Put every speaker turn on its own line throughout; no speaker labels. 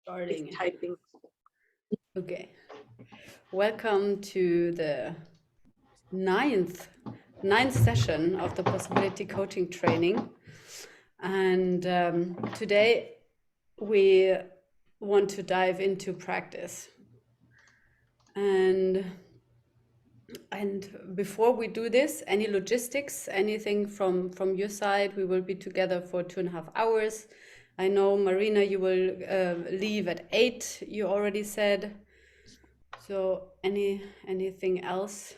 Starting.
Typing.
Okay. Welcome to the ninth session of the Possibility Coaching Training. And today we want to dive into practice. And before we do this, any logistics, anything from your side? We will be together for 2.5 hours. I know, Marina, you will leave at 8, you already said. So anything else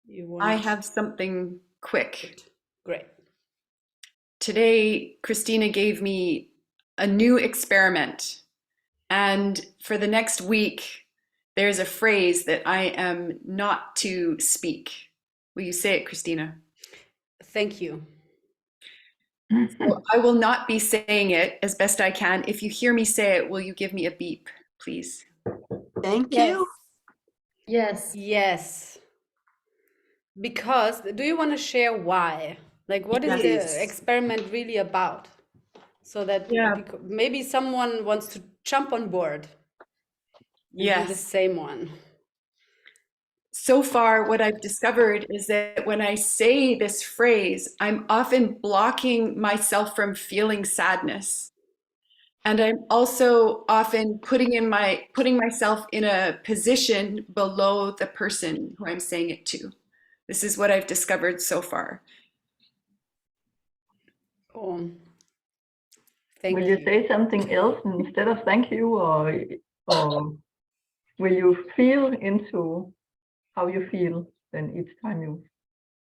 you want?
I have something quick.
Great.
Today, Christina gave me a new experiment. And for the next week, there's a phrase that I am not to speak. Will you say it, Christina?
Thank you.
So I will not be saying it as best I can. If you hear me say it, will you give me a beep, please?
Thank you.
Yes. Yes. Because, do you want to share why? Like, what is the experiment really about? So that maybe someone wants to jump on board and do the same one.
So far, what I've discovered is that when I say this phrase, I'm often blocking myself from feeling sadness. And I'm also often putting myself in a position below the person who I'm saying it to. This is what I've discovered so far.
Will
you say something else instead of thank you, or will you feel into how you feel then each time you?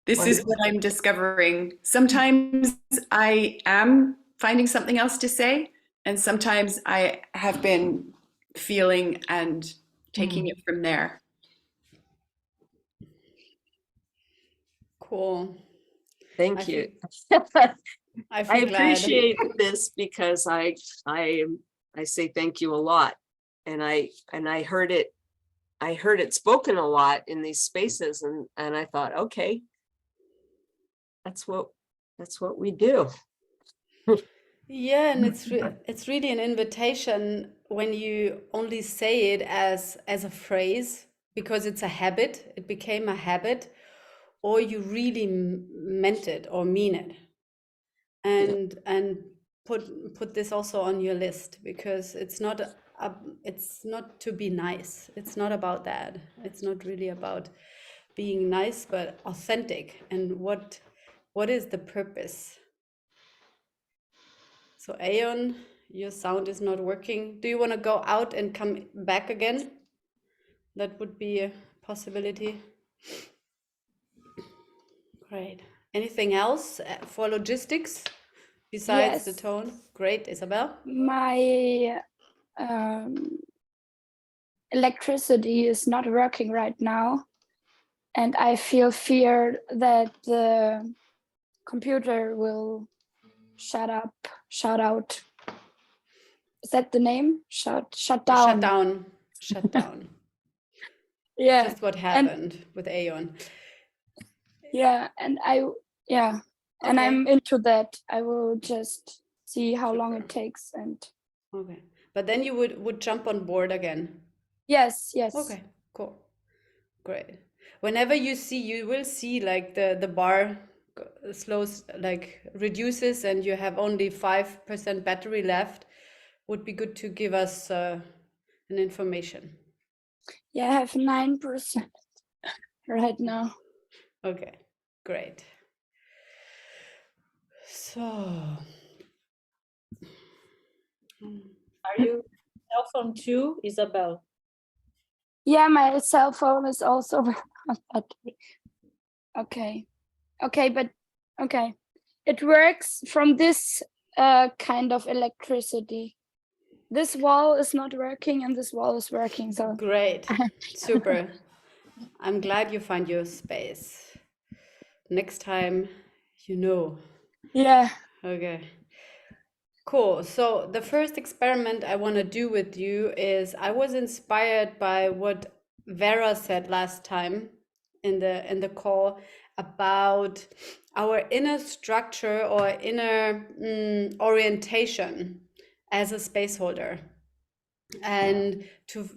This is what I'm discovering. Sometimes I am finding something else to say, and sometimes I have been feeling and taking it from there.
Cool.
Thank you. I appreciate this because I say thank you a lot, and I heard it spoken a lot in these spaces, and I thought, okay, that's what we do.
Yeah, and it's really an invitation when you only say it as a phrase because it's a habit. It became a habit, or you really meant it or mean it. And put this also on your list, because it's not to be nice. It's not about that. It's not really about being nice, but authentic. And what is the purpose? So Aeon, your sound is not working. Do you want to go out and come back again? That would be a possibility. Great. Anything else for logistics besides the tone? Great, Isabel.
My electricity is not working right now, and I feel fear that the computer will shut out. Is that the name? Shut down.
Shut down.
Yeah.
Just what happened with Aeon.
Yeah, and and I'm into that. I will just see how long it takes, and
okay. But then you would jump on board again.
Yes.
Okay, cool. Great. Whenever you will see like the bar slows, like reduces, and you have only 5% battery left, would be good to give us an information.
Yeah, I have 9% right now.
Okay, great. So,
are you cell phone too, Isabel?
Yeah, my cell phone is also on battery. Okay, but it works from this kind of electricity. This wall is not working and this wall is working. So
great. Super. I'm glad you find your space. Next time,
Yeah.
Okay. Cool. So the first experiment I want to do with you is, I was inspired by what Vera said last time in the call about our inner structure or inner orientation as a space holder. and to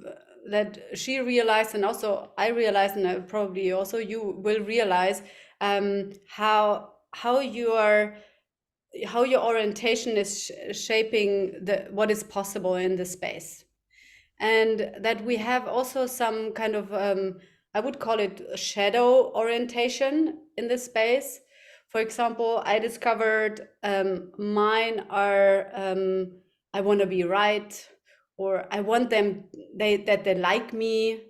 that she realized, and also I realized, and probably also you will realize how your orientation is shaping what is possible in the space, and that we have also some kind of I would call it shadow orientation in this space. For example, I discovered mine are I want to be right, or I want them that they like me,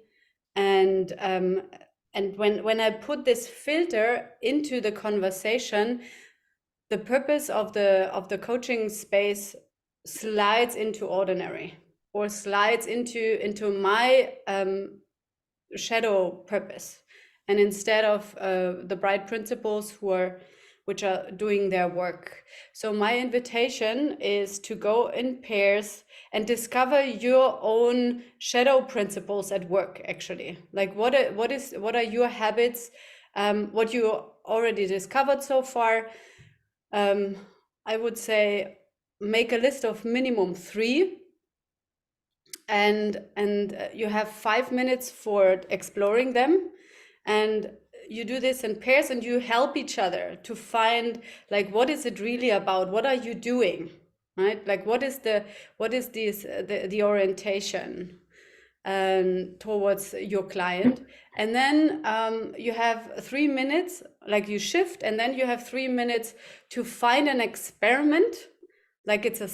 and when I put this filter into the conversation, the purpose of the coaching space slides into ordinary, or slides into my shadow purpose, and instead of the bright principles which are doing their work. So my invitation is to go in pairs and discover your own shadow principles at work, actually. Like what are your habits, what you already discovered so far. I would say make a list of minimum 3, and you have 5 minutes for exploring them, and you do this in pairs, and you help each other to find, like, what is it really about, what are you doing, right? Like what is the orientation towards your client. And then you have 3 minutes, like you shift, and then you have 3 minutes to find an experiment, like it's a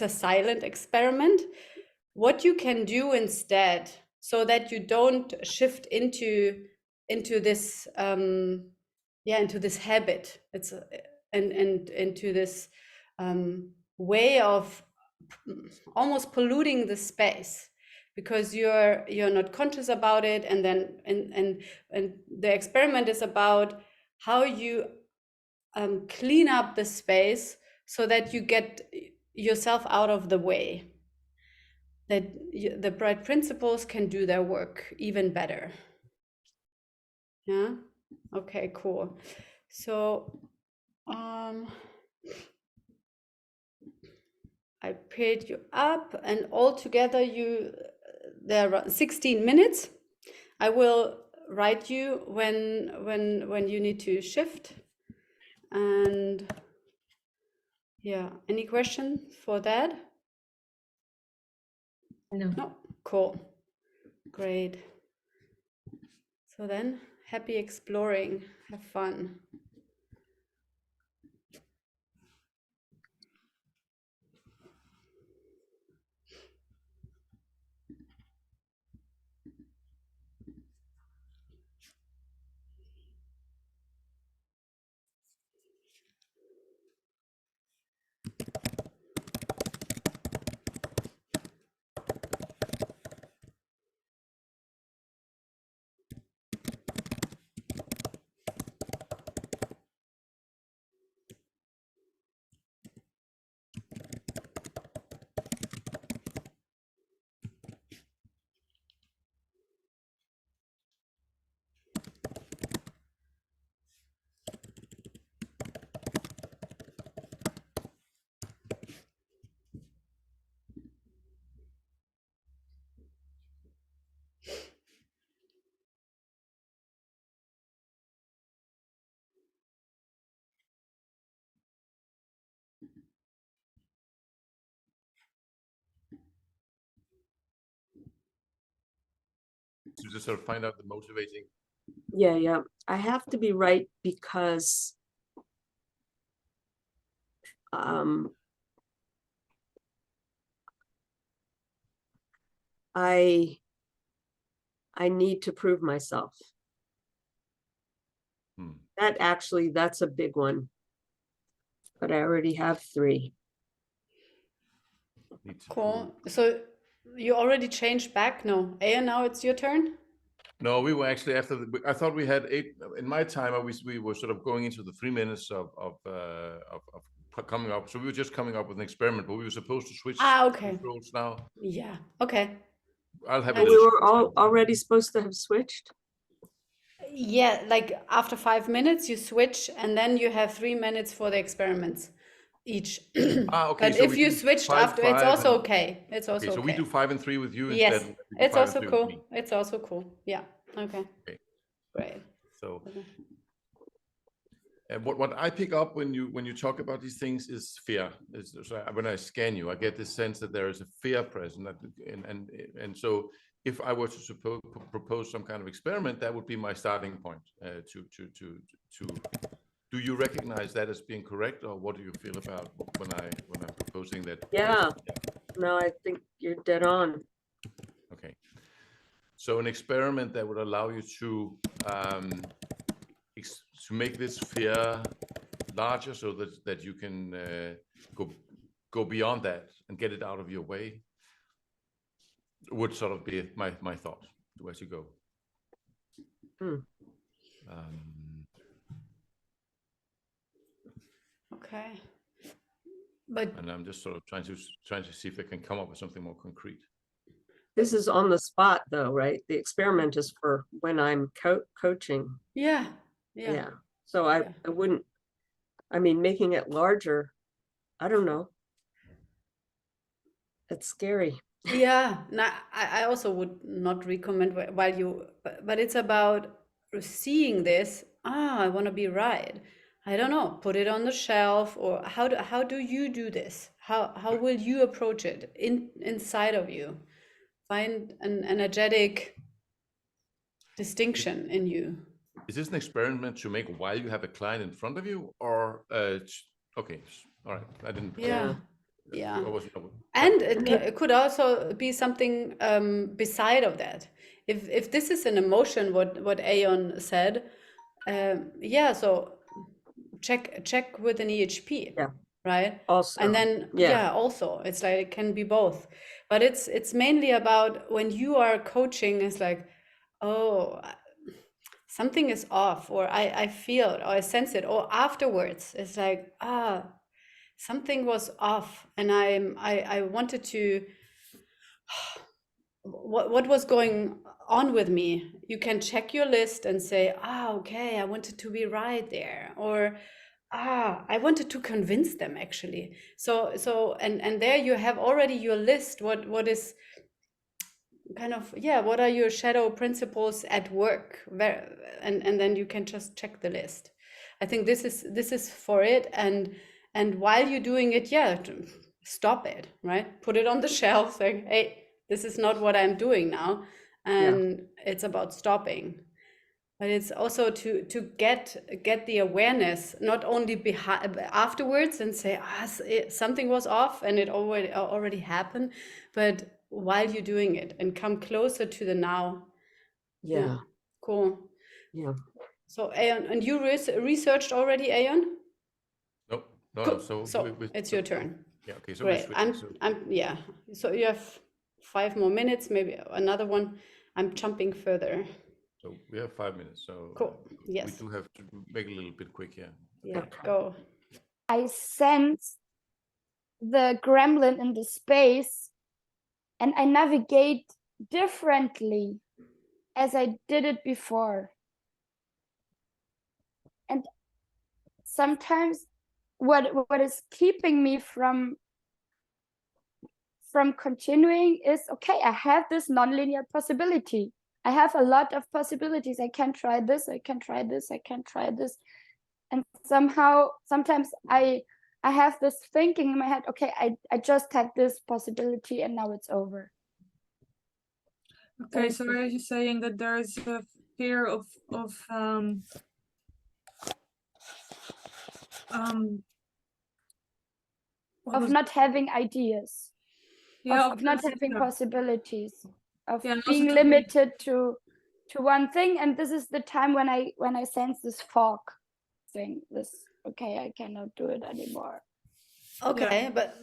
silent experiment, what you can do instead, so that you don't shift into this into this habit. It's and into this way of almost polluting the space, because you're not conscious about it. And then and the experiment is about how you clean up the space so that you get yourself out of the way, that the bright principles can do their work even better. Yeah. Okay, cool. So I paired you up, and all together there are 16 minutes. I will write you when you need to shift. And yeah, any question for that? No. Cool. Great. So then, happy exploring. Have fun.
To just sort of find out the motivating.
Yeah. I have to be right because I need to prove myself. That's a big one. But I already have 3.
Cool. So you already changed back? No. Aya, now it's your turn?
No, we were actually I thought we had 8 in my time. We were sort of going into the 3 minutes of coming up. So we were just coming up with an experiment, but we were supposed to switch
okay.
roles now.
Yeah. Okay.
I'll have
we were already supposed to have switched.
Yeah, like after 5 minutes you switch, and then you have 3 minutes for the experiments. each.
Okay,
But
so
if
we
you
do
switched
five,
after, it's
five,
also
and
okay. It's also
okay, so we
okay.
do 5 and 3 with you
Yes,
instead. We do
it's
5 and
also
3 with
cool.
me.
It's also cool. Yeah. Okay.
Okay.
Great.
So
Okay.
what I pick up when you talk about these things is fear. So when I scan you, I get this sense that there is a fear present, and so if I were to propose some kind of experiment, that would be my starting point. Do you recognize that as being correct, or what do you feel about when I'm proposing that?
Yeah. No, I think you're dead on.
Okay. So an experiment that would allow you to make this fear larger, so that you can go beyond that and get it out of your way, would sort of be my thought as you go.
Okay. But
And I'm just sort of trying to see if I can come up with something more concrete.
This is on the spot though, right? The experiment is for when I'm coaching.
yeah.
So I wouldn't, I mean, making it larger, I don't know. That's scary.
Yeah. No, I also would not recommend but it's about seeing this. I want to be right. I don't know, put it on the shelf, or how do you do this? How will you approach it inside of you? Find an energetic distinction in you.
Is this an experiment to make while you have a client in front of you, or okay, all right, I didn't.
Yeah.
And
And it could also be something beside of that. If this is an emotion, what Aeon said, so check with an EHP, right?
Also,
and then also it's like it can be both, but it's mainly about when you are coaching. It's like, oh, something is off, or I feel it, or I sense it, or afterwards it's like, something was off, and I wanted to, what was going on with me. You can check your list and say, okay, I wanted to be right there, or I wanted to convince them actually. So and there you have already your list. What is kind of, what are your shadow principles at work? And then you can just check the list. I think this is for it. And while you're doing it, stop it, right? Put it on the shelf, like, hey, this is not what I'm doing now. And it's about stopping. But it's also to get the awareness, not only afterwards and say, something was off and it already happened, but while you're doing it, and come closer to the now.
Yeah.
Cool.
Yeah.
So Aeon, and you researched already, Aeon?
No.
Cool. So it's your turn.
Yeah. Okay. So
great. So you have 5 more minutes, maybe another one. I'm jumping further.
So we have 5 minutes. So
cool. Yes.
We do have to make it a little bit quick here.
Yeah. Go.
I sense the gremlin in the space, and I navigate differently as I did it before. And sometimes what is keeping me from continuing is, okay, I have this nonlinear possibility. I have a lot of possibilities. I can try this, I can try this, I can try this. And sometimes I have this thinking in my head, okay, I just had this possibility and now it's over.
Okay, so are you saying that there is a fear of
not having ideas,
yeah,
of not having possibilities, of
yeah,
being limited to one thing. And this is the time when I sense this fog thing, this, okay, I cannot do it anymore.
Okay, but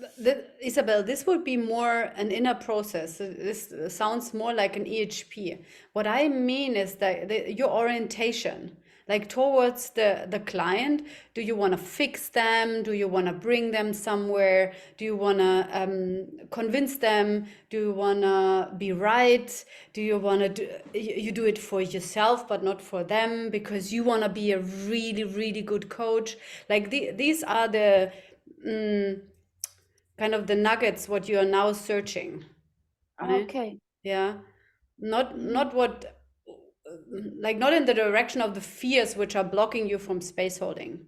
Isabel, this would be more an inner process. This sounds more like an EHP. What I mean is that your orientation, like towards the client. Do you want to fix them? Do you want to bring them somewhere? Do you want to convince them? Do you want to be right? Do you want to you do it for yourself but not for them because you want to be a really, really good coach? Like these are the kind of the nuggets what you are now searching, right?
Okay.
Yeah, not what, like not in the direction of the fears which are blocking you from space holding.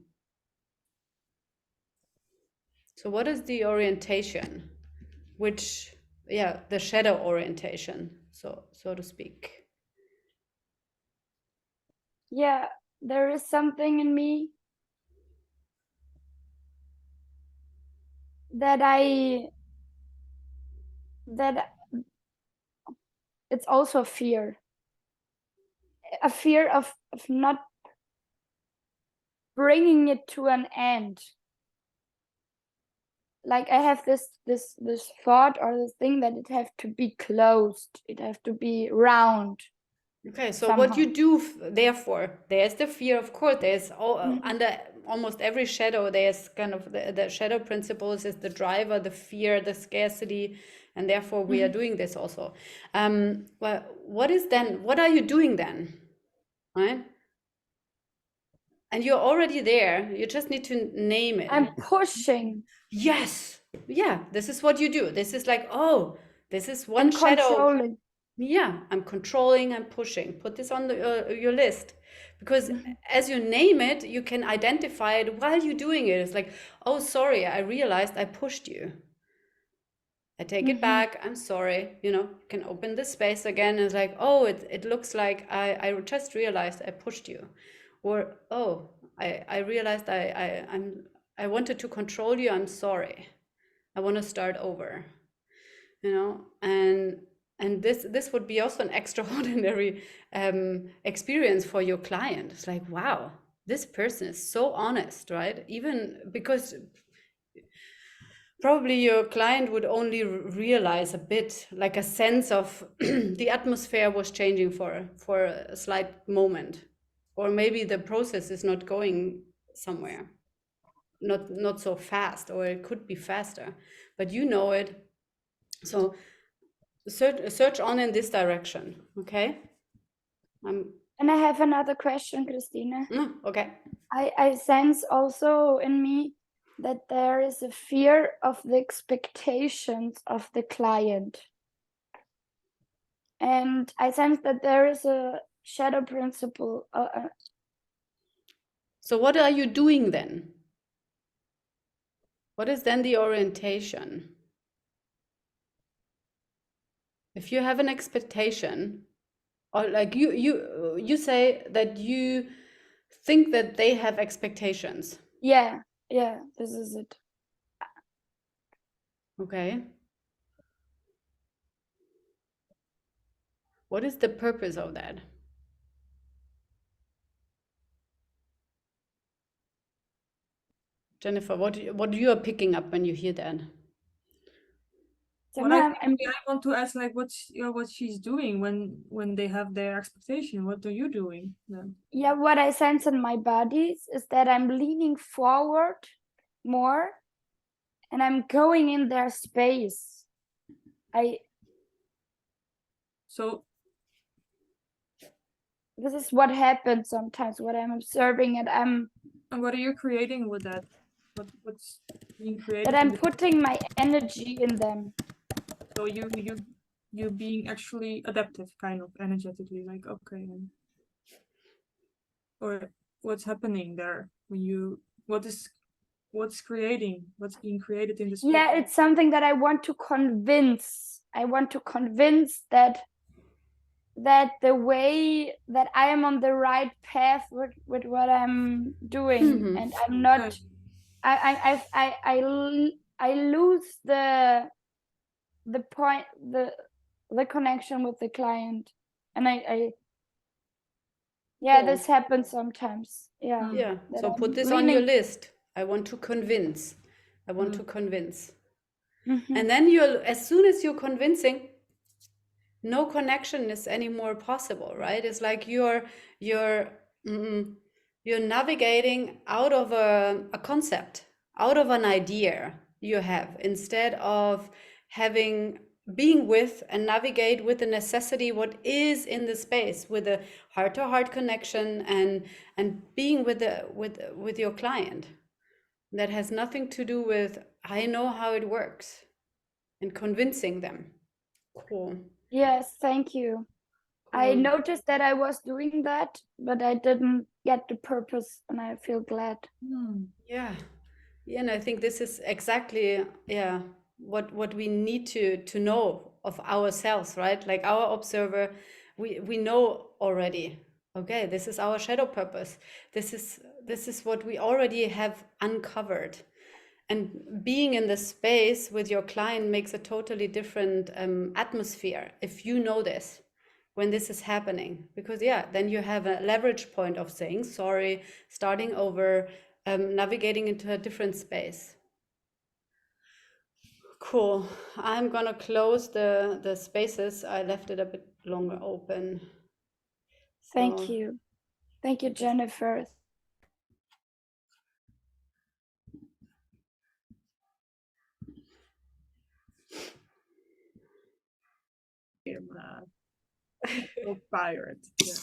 So what is the orientation, which, yeah, the shadow orientation, so to speak?
Yeah, there is something in me that it's also a fear of not bringing it to an end. Like I have this thought or this thing that it have to be closed, it have to be round.
Okay, so
somehow.
what you do, therefore, there's the fear, of course, there's under almost every shadow, there's kind of the shadow principles is the driver, the fear, the scarcity, and therefore we are doing this also. Well, what are you doing then, right? And you're already there, you just need to name it.
I'm pushing.
Yes, yeah, this is what you do. This is like, oh, this is one
I'm
shadow.
controlling.
Yeah, I'm controlling, I'm pushing. Put this on your list, because as you name it, you can identify it while you're doing it. It's like, oh, sorry, I realized I pushed you. I take it back. I'm sorry. You can open this space again. It's like, oh, it looks like I just realized I pushed you, or oh, I realized I wanted to control you. I'm sorry. I want to start over. And this would be also an extraordinary experience for your client. It's like, wow, this person is so honest, right? Even because probably your client would only realize a bit, like a sense of the atmosphere was changing for a slight moment, or maybe the process is not going somewhere, not so fast, or it could be faster, but you know it. So search on in this direction, okay?
And I have another question, Christina.
Okay.
I sense also in me that there is a fear of the expectations of the client. And I sense that there is a shadow principle.
So what are you doing then? What is then the orientation? If you have an expectation, or like you say that you think that they have expectations.
Yeah, this is it.
Okay. What is the purpose of that? Jennifer, what you are picking up when you hear that?
What I want to ask, like, what she's doing when they have their expectation. What are you doing then?
Yeah, what I sense in my body is that I'm leaning forward more, and I'm going in their space. This is what happens sometimes, what I'm observing, and
what are you creating with that? What's being created?
That I'm putting my energy in them.
So you being actually adaptive, kind of energetically, like, okay, or what's happening there when what's being created in the space?
Yeah, it's something that I want to convince. I want to convince that the way that I am on the right path with what I'm doing, and I'm not. I lose the point, the connection with the client, and this happens sometimes.
Yeah, so put this on your list. I want to convince. I want to convince. And then as soon as you're convincing, no connection is anymore possible, right? It's like you're navigating out of a concept, out of an idea you have, instead of being with and navigate with the necessity what is in the space, with a heart-to-heart connection and being with your client. That has nothing to do with, I know how it works, and convincing them. Cool.
Yes, thank you. I
Cool.
noticed that I was doing that, but I didn't get the purpose, and I feel glad.
Yeah. Yeah, and I think this is exactly, yeah, what we need to know of ourselves, right? Like our observer, we know already, okay, this is our shadow purpose. This is what we already have uncovered. And being in the space with your client makes a totally different atmosphere if you know this when this is happening, because yeah, then you have a leverage point of saying sorry, starting over, navigating into a different space. Cool. I'm gonna close the spaces. I left it a bit longer open.
Thank
So
you. Thank you, Jennifer.
Pirate. Yeah.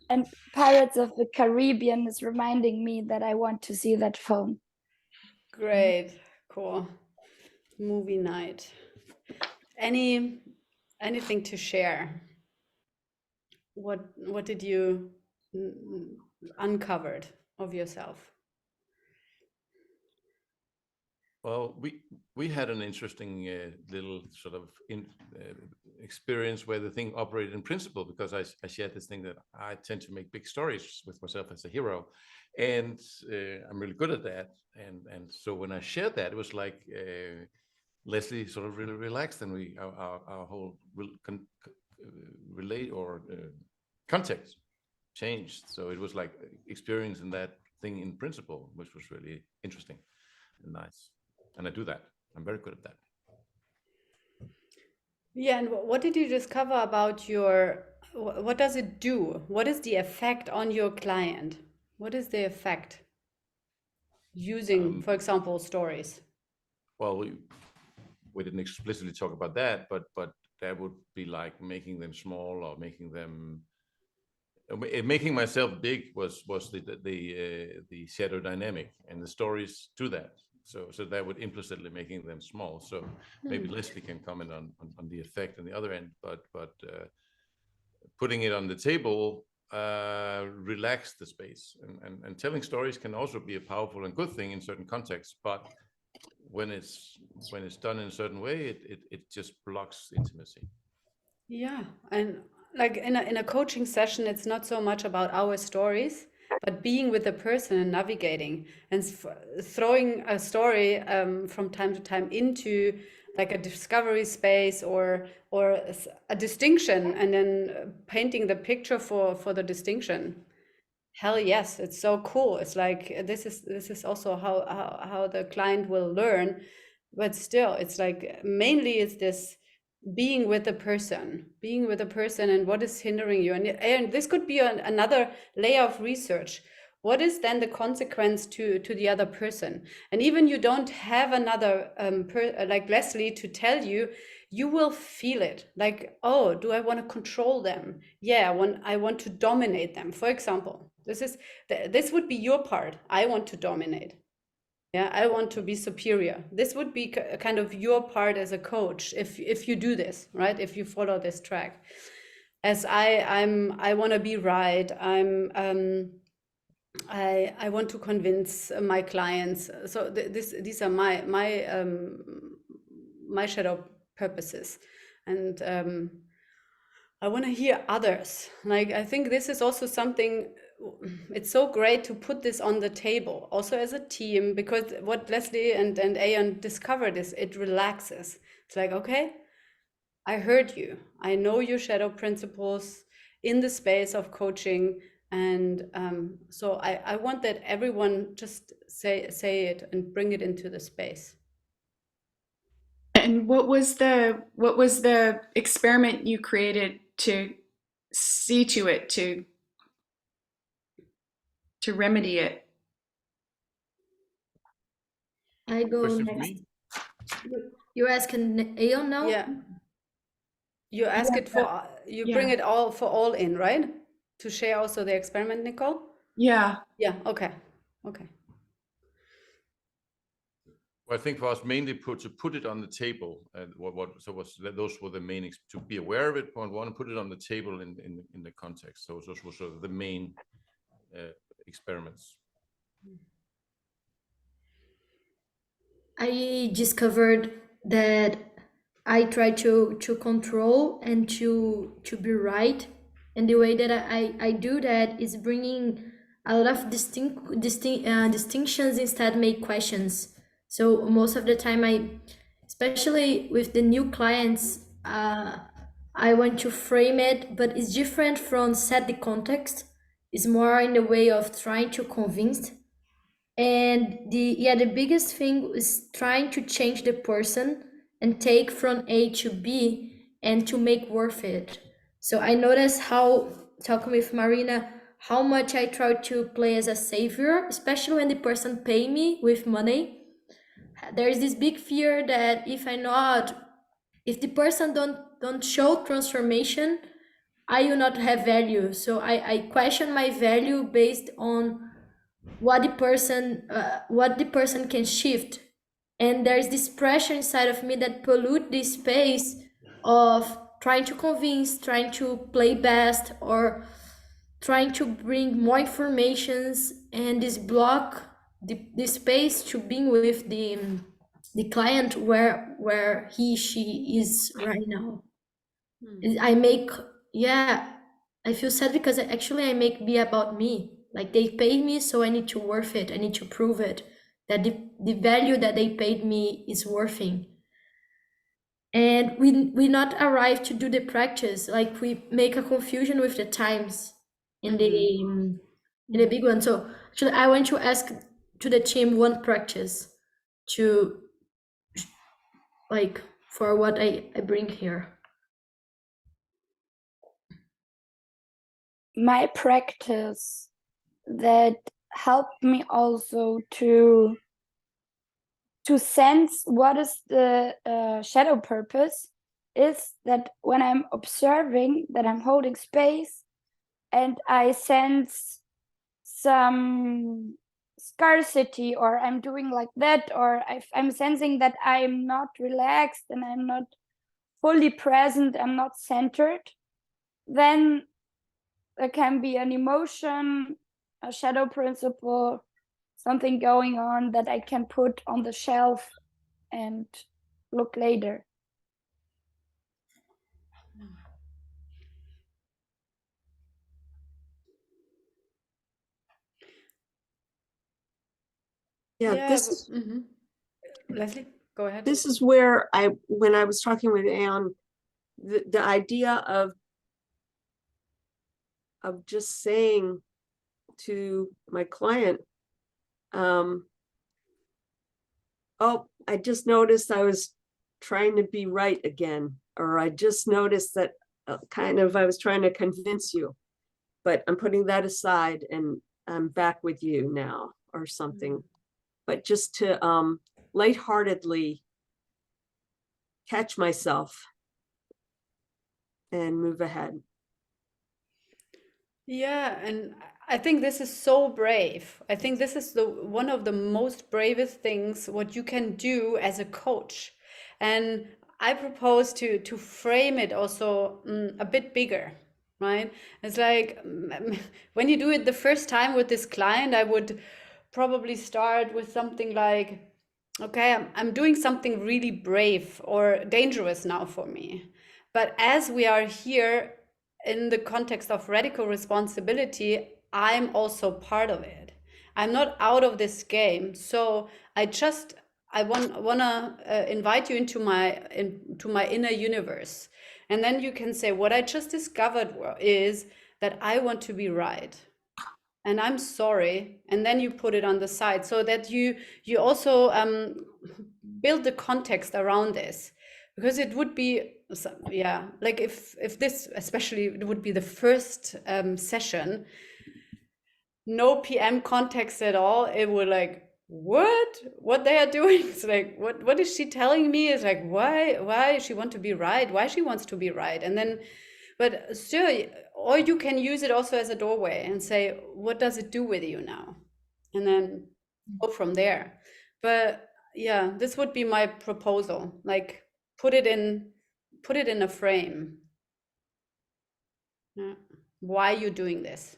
And Pirates of the Caribbean is reminding me that I want to see that film.
great, cool. Movie night. Anything to share? What did you uncovered of yourself?
Well, we had an interesting little sort of experience where the thing operated in principle, because I shared this thing that I tend to make big stories with myself as a hero, and I'm really good at that. And so when I shared that, it was like Leslie sort of really relaxed, and our whole relate or context changed. So it was like experiencing that thing in principle, which was really interesting and nice. And I do that. I'm very good at that.
Yeah, and what did you discover about what does it do? What is the effect on your client? What is the effect using, for example, stories?
Well, we didn't explicitly talk about that, but that would be like making them small or making myself big was the shadow dynamic, and the stories do that. So that would implicitly making them small. So maybe Leslie can comment on the effect on the other end, but putting it on the table relax the space, and telling stories can also be a powerful and good thing in certain contexts, but when it's done in a certain way, it just blocks intimacy.
Yeah, and like in a coaching session, it's not so much about our stories, but being with the person and navigating and throwing a story from time to time into like a discovery space or a distinction, and then painting the picture for the distinction. Hell yes, it's so cool. It's like this is also how the client will learn, but still, it's like mainly it's this being with the person and what is hindering you, and this could be another layer of research. What is then the consequence to the other person? And even you don't have another like Leslie to tell you, you will feel it, like, oh, do I want to control them? Yeah, I want to dominate them, for example. This would be your part. I want to dominate. Yeah, I want to be superior. This would be kind of your part as a coach if you do this, right? If you follow this track. As I want to be right. I want to convince my clients. So these are my shadow purposes, and I want to hear others. Like, I think this is also something, it's so great to put this on the table, also as a team, because what Leslie and Aeon discovered is it relaxes. It's like, okay, I heard you. I know your shadow principles in the space of coaching. And so I want that everyone just say it and bring it into the space.
And what was the experiment you created to see to it, to remedy it?
I go
Question for
next.
me?
You're asking Aeon now?
Yeah. You ask it for, you bring it all in, right? To share also the experiment, Nicole?
Yeah.
Yeah, okay. Okay.
I think for us mainly to put it on the table, and those were the main to be aware of it. Point one, and put it on the table in the context. So those were sort of the main experiments.
I discovered that I try to control and to be right, and the way that I do that is bringing a lot of distinctions instead make questions. So most of the time, especially with the new clients, I want to frame it, but it's different from set the context. It's more in the way of trying to convince. And the biggest thing is trying to change the person and take from A to B and to make worth it. So I noticed how, talking with Marina, how much I try to play as a savior, especially when the person pay me with money. There is this big fear that if the person don't show transformation, I will not have value. So I question my value based on what the person can shift, and there's this pressure inside of me that pollute this space of trying to convince, trying to play best, or trying to bring more informations, and this block the space to being with the client where she is right now. I feel sad because I make be about me. Like they paid me, so I need to worth it. I need to prove it that the value that they paid me is worthing. And we not arrive to do the practice. Like we make a confusion with the times in the big one. So actually, I want to ask to the team one practice to like for what I bring here.
My practice that helped me also to sense what is the shadow purpose is that when I'm observing that I'm holding space and I sense some scarcity, or I'm doing like that, or I'm sensing that I'm not relaxed and I'm not fully present, I'm not centered, then there can be an emotion, a shadow principle, something going on that I can put on the shelf and look later.
Leslie, go ahead.
This is where when I was talking with Anne, the idea of just saying to my client, oh, I just noticed I was trying to be right again, or I just noticed that I was trying to convince you, but I'm putting that aside and I'm back with you now, or something. But just to lightheartedly catch myself and move ahead.
Yeah, and I think this is so brave. I think this is one of the most bravest things what you can do as a coach. And I propose to frame it also a bit bigger, right? It's like when you do it the first time with this client, I would probably start with something like, okay, I'm doing something really brave or dangerous now for me. But as we are here in the context of radical responsibility, I'm also part of it. I'm not out of this game. So I wanna invite you into my inner universe. And then you can say, what I just discovered is that I want to be right. And I'm sorry. And then you put it on the side so that you also build the context around this. Because it would be, yeah, like if this, especially it would be the first session, no PM context at all, it would like, what they are doing? It's like, what is she telling me? It's like, why she want to be right? Why she wants to be right? And then, but still, or you can use it also as a doorway and say, what does it do with you now? And then go from there. But yeah, this would be my proposal. Like put it in a frame. Yeah. Why are you doing this?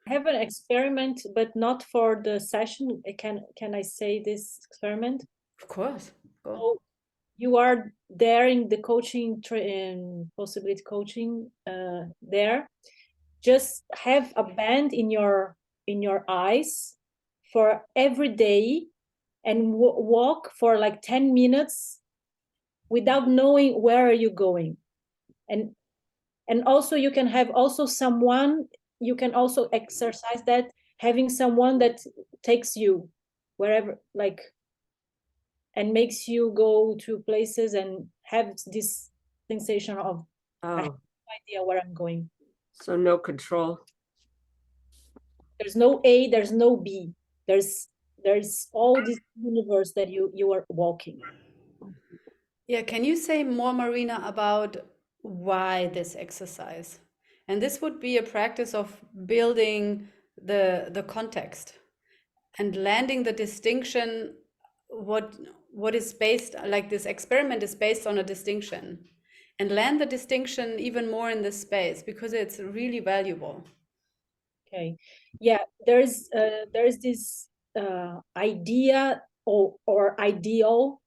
Have an experiment, but not for the session. Can I say this experiment?
Of course. Go.
So you are there in the coaching possibility coaching there. Just have a band in your eyes for every day, and walk for like 10 minutes without knowing where are you going. And also you can have also someone, you can also exercise that, having someone that takes you wherever, like, and makes you go to places and have this sensation of I have
Oh,
no idea where I'm going.
so no control.
There's no A, there's no B. There's all this universe that you are walking.
Yeah, can you say more, Marina, about why this exercise? And this would be a practice of building the context and landing the distinction, what is based, like this experiment is based on a distinction, and land the distinction even more in this space because it's really valuable.
Okay, yeah, there's this idea or ideal,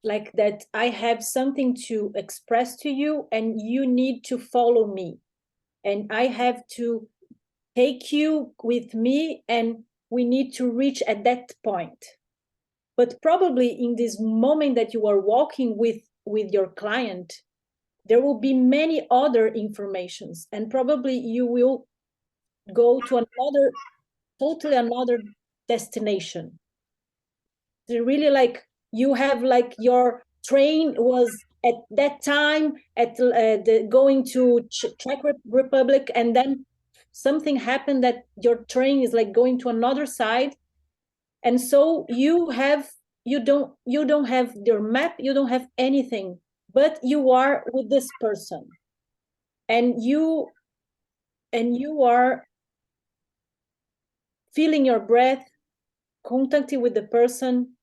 like that I have something to express to you and you need to follow me, and I have to take you with me, and we need to reach at that point. But probably in this moment that you are walking with your client, there will be many other informations, and probably you will go to another, totally another destination. They're really like, you have like your train was at that time at going to Czech Republic, and then something happened that your train is like going to another side, and so you don't have your map, you don't have anything, but you are with this person, and you are feeling your breath, contacting with the person,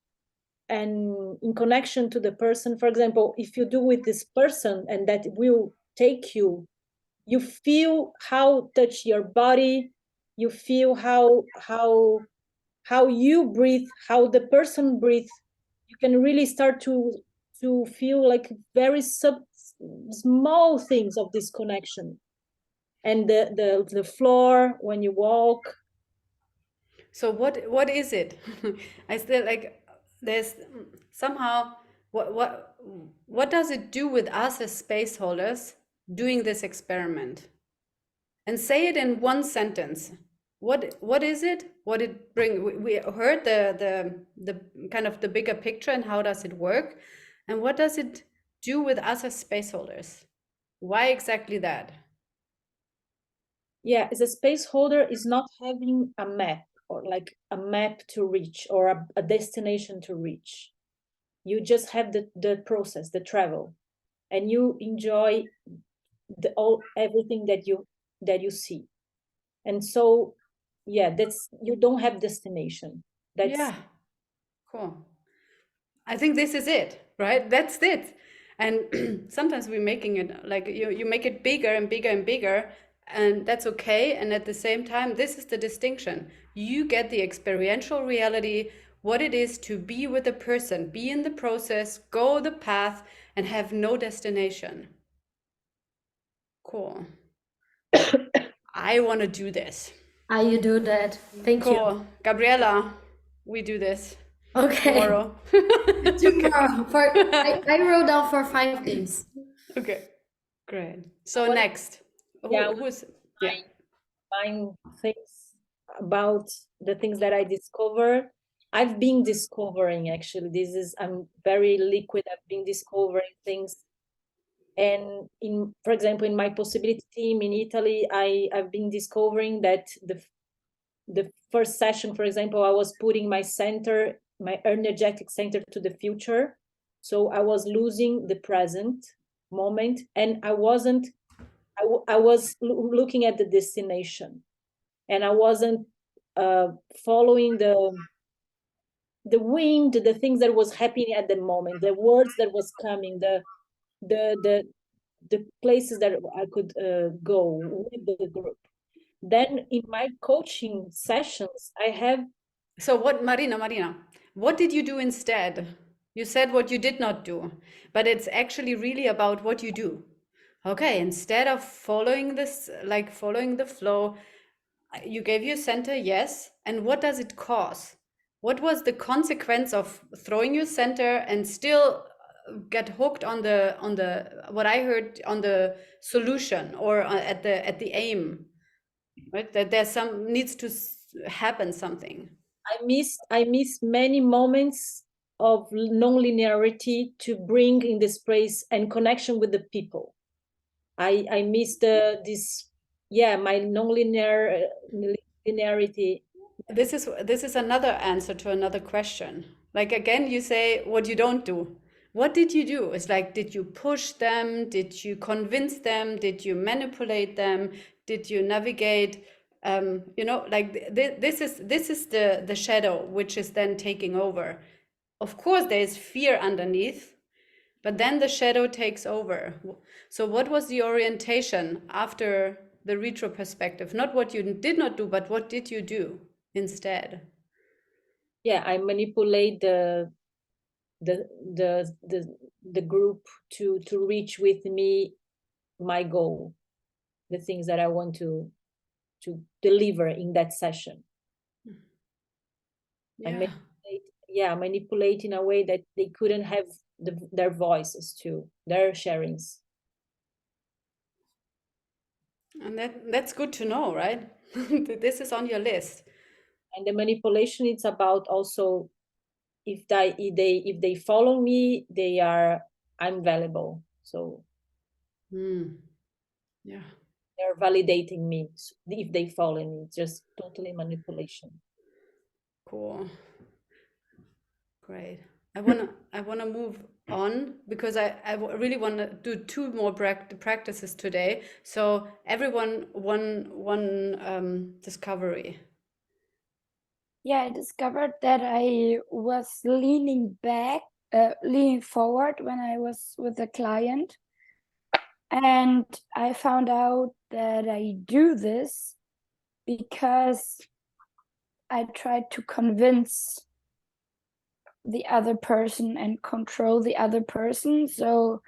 and in connection to the person. For example, if you do with this person and that will take you, you feel how touch your body, you feel how you breathe, how the person breathes. You can really start to feel like very small things of this connection, and the floor when you walk.
So what is it? I still like, there's somehow what does it do with us as space holders doing this experiment? And say it in one sentence. What is it? What it bring? We heard the kind of the bigger picture and how does it work, and what does it do with us as space holders? Why exactly that?
Yeah, as a space holder is not having a map, or like a map to reach, or a destination to reach. You just have the process, the travel, and you enjoy everything that you see. And so, yeah, that's, you don't have destination. That's,
Yeah, cool. I think this is it, right? That's it. And sometimes we're making it like you make it bigger and bigger and bigger, and that's okay. And at the same time, this is the distinction. You get the experiential reality, what it is to be with a person, be in the process, go the path, and have no destination. Cool. I want to do this.
You do that. Thank you.
Cool. Gabriela, we do this.
Okay.
Tomorrow.
Tomorrow. I wrote down for 5 days.
Okay. Great. So next. Who's
buying things about the things that I discovered. I've been discovering, actually. I'm very liquid. I've been discovering things. And for example, in my possibility team in Italy, I've been discovering that the first session, for example, I was putting my energetic center to the future. So I was losing the present moment, and I was looking at the destination, and I wasn't following the wind, the things that was happening at the moment, the words that was coming, the places that I could go with the group. Then in my coaching sessions, I have.
So what, Marina, what did you do instead? You said what you did not do, but it's actually really about what you do. Okay, instead of following this, like following the flow, you gave your center, yes. And what does it cause? What was the consequence of throwing your center and still get hooked on the what I heard, on the solution, or at the aim, right? That there's some needs to happen something.
I miss many moments of non-linearity to bring in the space and connection with the people. I miss my non-linear linearity.
This is another answer to another question. Like, again, you say what you don't do. What did you do? It's like, did you push them? Did you convince them? Did you manipulate them? Did you navigate? Like this is the shadow, which is then taking over. Of course, there is fear underneath, but then the shadow takes over. So what was the orientation after the retro perspective? Not what you did not do, but what did you do instead?
Yeah, I manipulate the group to reach with me my goal, the things that I want to deliver in that session.
Yeah.
Manipulate in a way that they couldn't have their voices too, their sharings.
And that's good to know, right? This is on your list.
And the manipulation, it's about also if they follow me, I'm valuable. So
yeah,
they're validating me if they follow me. It's just totally manipulation.
Cool. Great. I wanna move on, because I really want to do 2 more practices today. So everyone one discovery.
Yeah, I discovered that I was leaning forward when I was with a client. And I found out that I do this because I tried to convince the other person and control the other person, so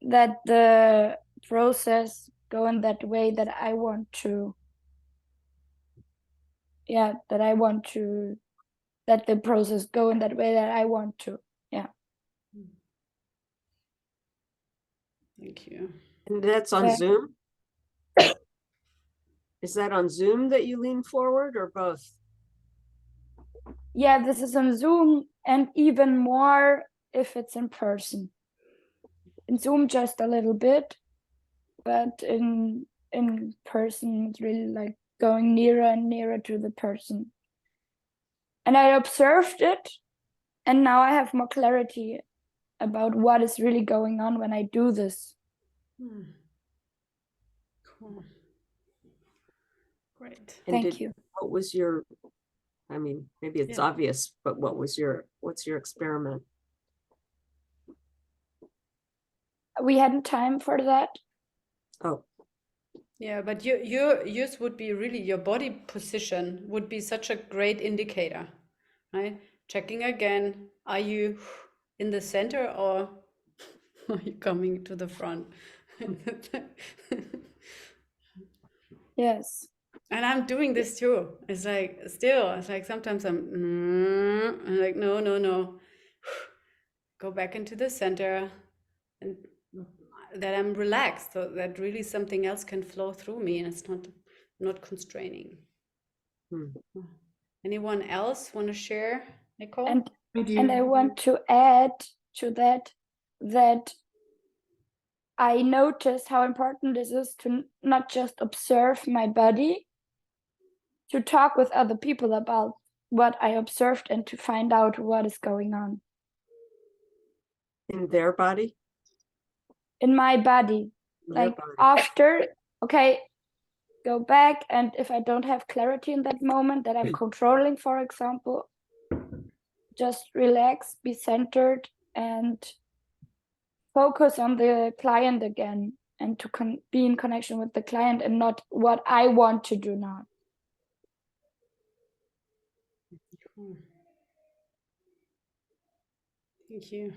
that the process go in that way that I want to. Yeah, that the process go in that way that I want to. Yeah.
Thank you.
And that's on Zoom? Is that on Zoom that you lean forward, or both?
Yeah, this is on Zoom, and even more if it's in person. In Zoom just a little bit, but in person it's really like going nearer and nearer to the person. And I observed it, and now I have more clarity about what is really going on when I do this.
Cool. Great.
Thank you.
What was your, I mean, maybe it's obvious, but what's your experiment?
We hadn't time for that.
Oh.
Yeah, but yours would be really, your body position would be such a great indicator, right? Checking again, are you in the center, or are you coming to the front?
Yes.
And I'm doing this too. It's like sometimes I'm like, no. Go back into the center, and that I'm relaxed, so that really something else can flow through me, and it's not constraining. Anyone else want to share, Nicole?
And I want to add to that I noticed how important it is to not just observe my body, to talk with other people about what I observed and to find out what is going on.
In their body?
In my body. Like after, okay, go back, and if I don't have clarity in that moment that I'm controlling, for example, just relax, be centered, and focus on the client again, and to be in connection with the client and not what I want to do now.
Thank you.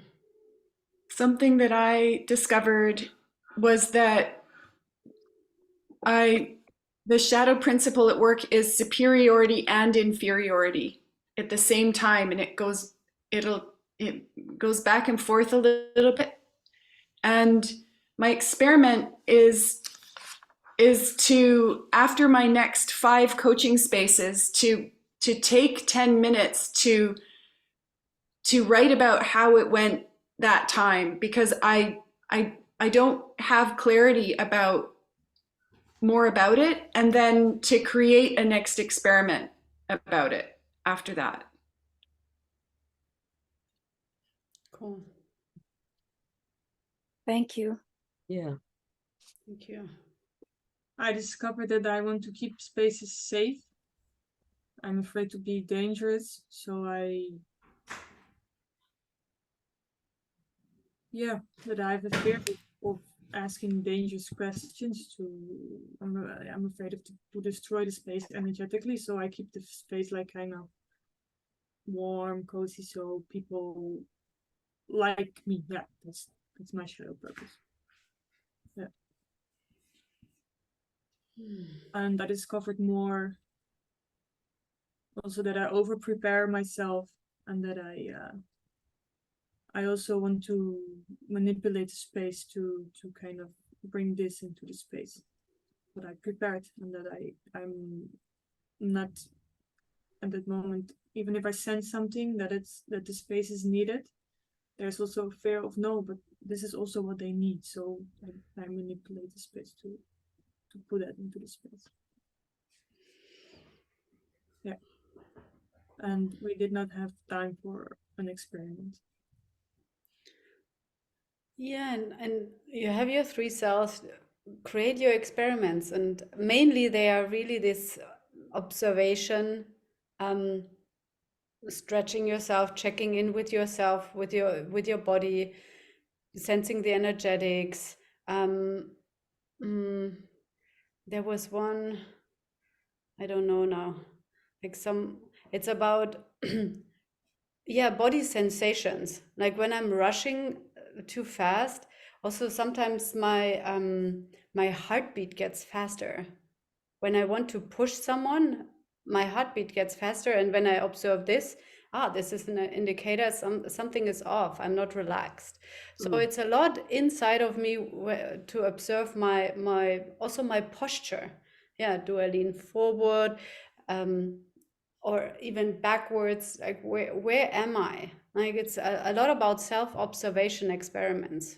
Something that I discovered was that the shadow principle at work is superiority and inferiority at the same time, and it goes back and forth a little bit. And my experiment is to, after my next 5 coaching spaces, to take 10 minutes to write about how it went that time, because I don't have clarity about more about it, and then to create a next experiment about it after that.
Cool.
Thank you.
Yeah.
Thank you.
I discovered that I want to keep spaces safe. I'm afraid to be dangerous, so that I have a fear of asking dangerous questions. I'm afraid to destroy the space energetically, so I keep the space like kind of warm, cozy, so people like me. Yeah, that's my shadow purpose. Yeah. And I discovered more also that I over prepare myself, and that I also want to manipulate the space to kind of bring this into the space that I prepared, and that I'm not at that moment, even if I sense something that the space is needed, there's also a fear of no, but this is also what they need, so I manipulate the space to put that into the space. Yeah. And we did not have time for an experiment.
Yeah, and you have your 3 cells, create your experiments, and mainly they are really this observation, stretching yourself, checking in with yourself, with your body, sensing the energetics. There was one, I don't know now, like it's about yeah, body sensations. Like when I'm rushing too fast, also sometimes my my heartbeat gets faster. When I want to push someone, my heartbeat gets faster, and when I observe this, this is an indicator something is off. I'm not relaxed. So it's a lot inside of me to observe my also my posture. Yeah, do I lean forward, or even backwards? Like where am I? Like it's a lot about self-observation experiments.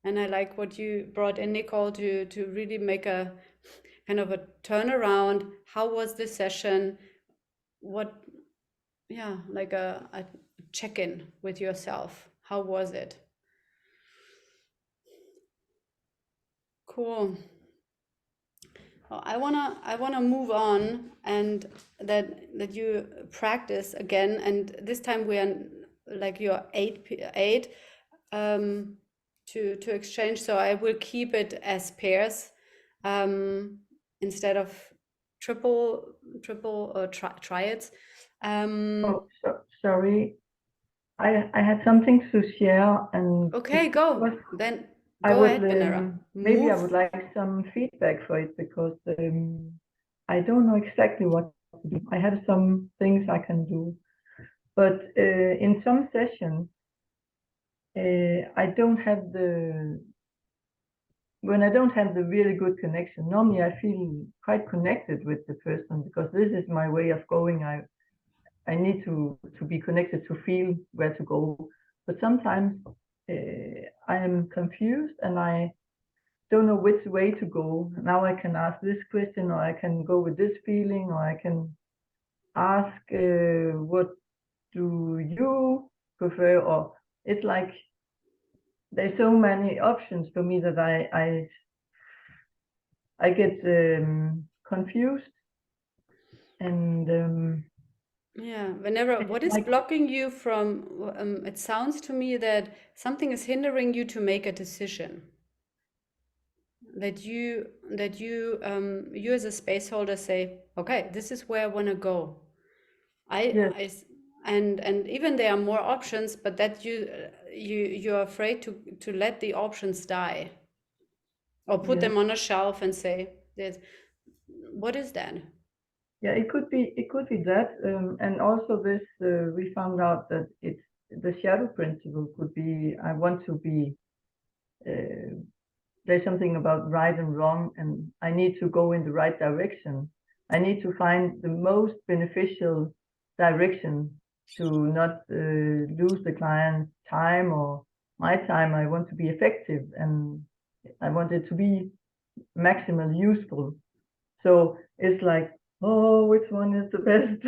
And I like what you brought in, Nicole, to really make a kind of a turnaround. How was the session? What, yeah, like a check-in with yourself. How was it? Cool. Well, I wanna move on, and that you practice again, and this time we are like your 8 to exchange. So I will keep it as pairs instead of triple triads.
Sorry, I had something to share, and
okay, go then.
I
Go
would
ahead, Venera.
maybe I would like some feedback for it, because I don't know exactly what to do. I have some things I can do, but in some sessions I don't have when I don't have the really good connection. Normally I feel quite connected with the person, because this is my way of going. I need to be connected to feel where to go, but sometimes I am confused and I don't know which way to go. Now I can ask this question, or I can go with this feeling, or I can ask what do you prefer, or it's like there's so many options for me that I get confused, and
Yeah, whenever, what is
Like,
blocking you from, it sounds to me that something is hindering you to make a decision. You as a space holder say, okay, this is where I want to go.
yes,
And even there are more options, but that you're afraid to let the options die or put
yes.
them on a shelf and say, what is that?
Yeah, it could be that, and also this we found out that it's the shadow principle could be I want to be there's something about right and wrong, and I need to go in the right direction. I need to find the most beneficial direction to not lose the client's time or my time. I want to be effective, and I want it to be maximally useful. So it's like, oh, which one is the best?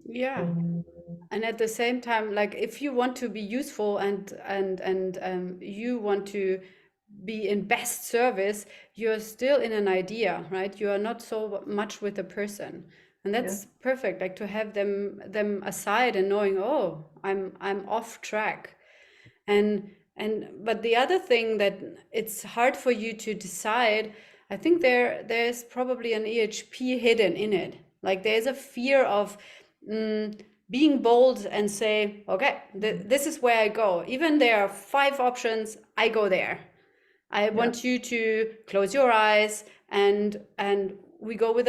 Yeah.
Um,
And at the same time, like if you want to be useful and you want to be in best service, you're still in an idea, right? You are not so much with the person. And that's perfect, like to have them aside and knowing, oh, I'm off track. But the other thing that it's hard for you to decide, I think there's probably an EHP hidden in it. Like there's a fear of being bold and say, okay, this is where I go. Even there are 5 options, I go there. I want you to close your eyes and we go with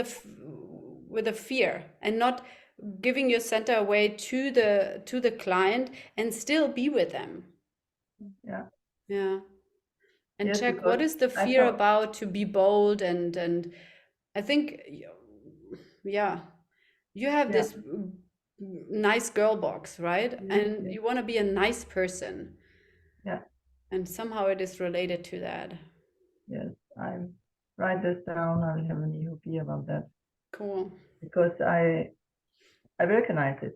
a fear and not giving your center away to the client and still be with them.
Yeah.
Yeah. And
Yes,
check what
because
is the
I
fear
thought,
about to be bold and I think yeah, you have
yeah,
this nice girl box, right?
yes,
And
yes,
you want to be a nice person.
yeah,
And somehow it is related to that.
yes. I write this down. I'll have an EOP about that
Cool.
because I recognize it.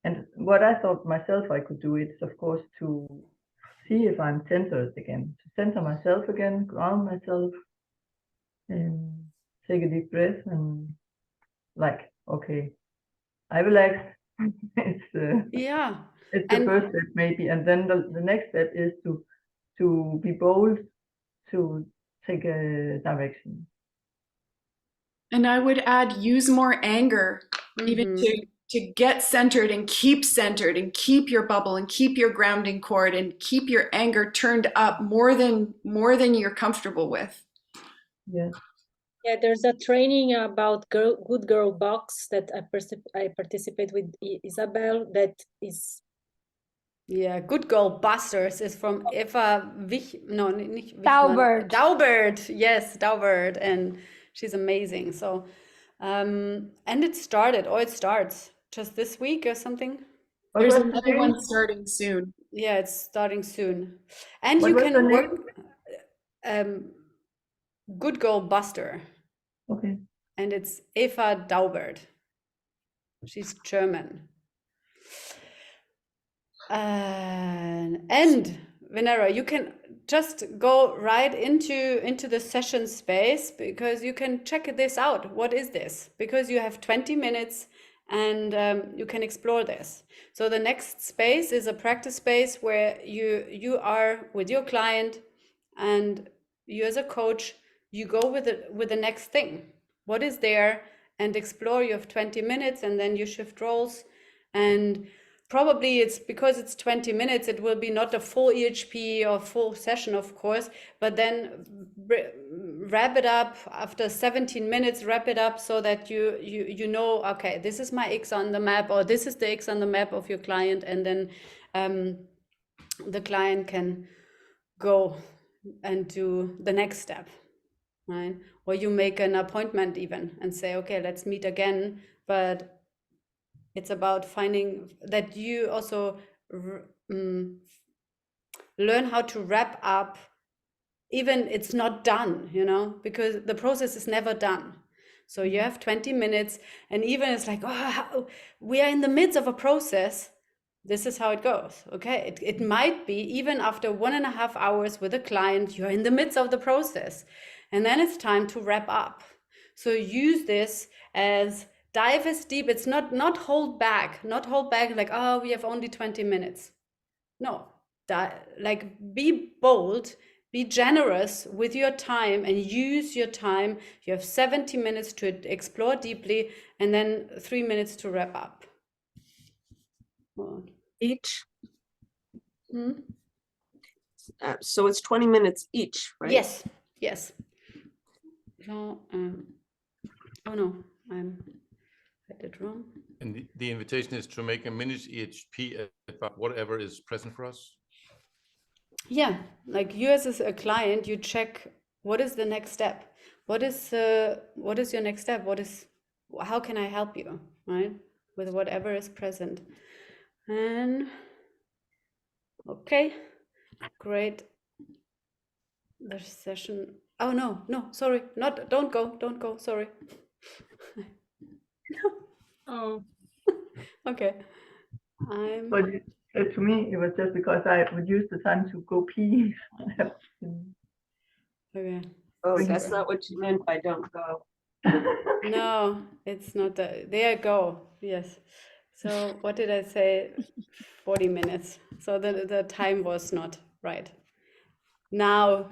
And what I thought myself I could do is, of course, to see if I'm centered again, to center myself again, ground myself, and take a deep breath and like, okay, I relax.
Yeah.
It's the
And
first step maybe, and then the next step is to be bold, to take a direction.
And I would add, use more anger, even to get centered and keep your bubble and keep your grounding cord and keep your anger turned up more than you're comfortable with.
Yes.
Yeah, there's a training about good girl box that I participate with Isabel. That is.
yeah, Good Girl Busters is from Eva nicht Wichmann.
Daubert.
Daubert, yes, Daubert, and she's amazing. So, and it starts just this week or something.
There's another one starting soon.
Yeah, it's starting soon, and
What
you
was the
can
name?
work. Good Girl Buster,
Okay.
and it's Eva Daubert. She's German. And Venera, you can just go right into the session space because you can check this out. What is this? Because you have 20 minutes and you can explore this. So the next space is a practice space where you are with your client and you as a coach, you go with the next thing. What is there? And explore. You have 20 minutes and then you shift roles. And probably it's because it's 20 minutes, it will be not a full EHP or full session, of course, but then wrap it up after 17 minutes, wrap it up so that you know, okay, this is my X on the map, or this is the X on the map of your client, and then the client can go and do the next step, right? Or you make an appointment even and say, okay, let's meet again, but it's about finding that you also learn how to wrap up, even it's not done, because the process is never done. So you have 20 minutes and even it's like, oh, we are in the midst of a process. This is how it goes. Okay. It might be even after 1.5 hours with a client, you're in the midst of the process and then it's time to wrap up. So use this as dive as deep. It's not hold back, like, oh, we have only 20 minutes. No, like be bold, be generous with your time and use your time. You have 70 minutes to explore deeply and then 3 minutes to wrap up.
Each.
Hmm?
So it's 20 minutes each, right?
Yes, yes. So, oh no, I did wrong.
And the invitation is to make a mini EHP about whatever is present for us.
Yeah, like you as a client, you check what is the next step. What is your next step? How can I help you, right? With whatever is present. And okay, great. The session. Oh no, sorry, don't go, sorry.
Oh,
Okay.
But to me, it was just because I would use the time to go pee.
Okay.
Oh, that's not what you meant by don't go.
No, it's not that. There you go. Yes. So what did I say? 40 minutes. So the time was not right. Now.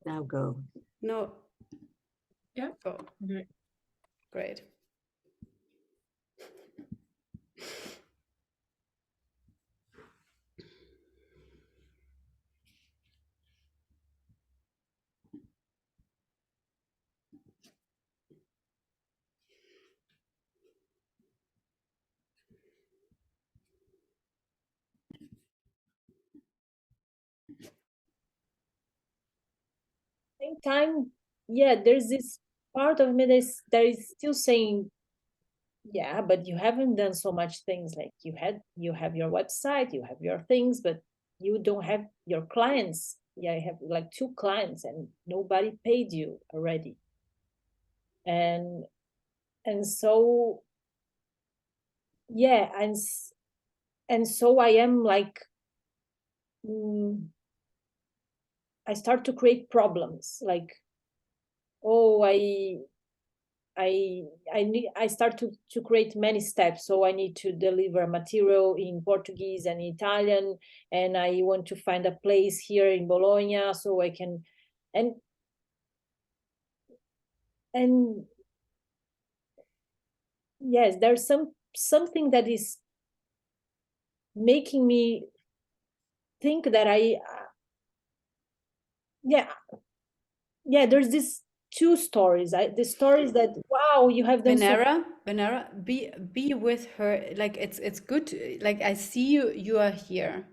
Now go.
No.
yeah.
Go.
Okay.
Great.
Same time, yeah, there's this part of me that is still saying, yeah, but you haven't done so much things. Like you have your website, you have your things, but you don't have your clients. Yeah, I have like 2 clients and nobody paid you already. And so yeah, and so I am like I start to create problems, like, oh, I start to create many steps. So I need to deliver material in Portuguese and Italian, and I want to find a place here in Bologna so I can, and yes, there's something that is making me think that there's this 2 stories. The stories that, wow, you have done so.
Venera, be with her. Like it's good. Like I see you are here,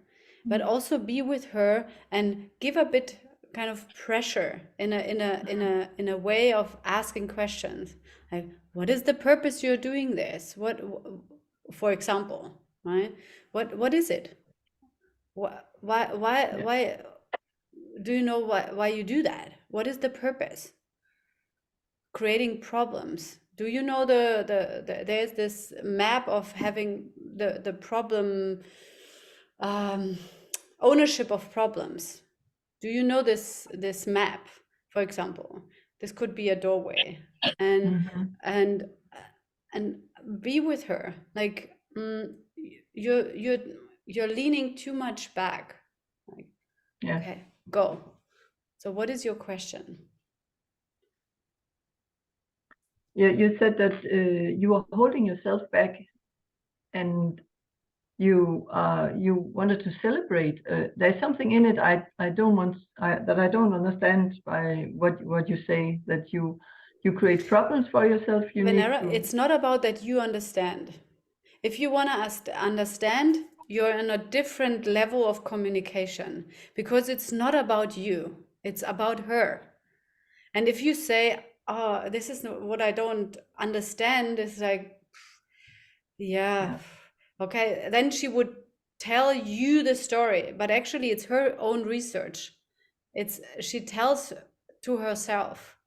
but also be with her and give a bit kind of pressure in a way of asking questions. Like, what is the purpose you're doing this? What, for example, right? What is it? Why do you know why you do that? What is the purpose? Creating problems. Do you know there's this map of having the problem, ownership of problems? Do you know this map? For example, this could be a doorway, and and be with her. Like you're leaning too much back. Like,
Yeah.
okay, go. So what is your question?
Yeah, you said that you are holding yourself back, and you wanted to celebrate. There's something in it I don't understand by what you say, that you create problems for yourself.
Venera, it's not about that you understand. If you want to understand, you're in a different level of communication, because it's not about you, it's about her. And if you say, oh, this is what I don't understand, it's like, yeah, okay, then she would tell you the story, but actually it's her own research. She tells to herself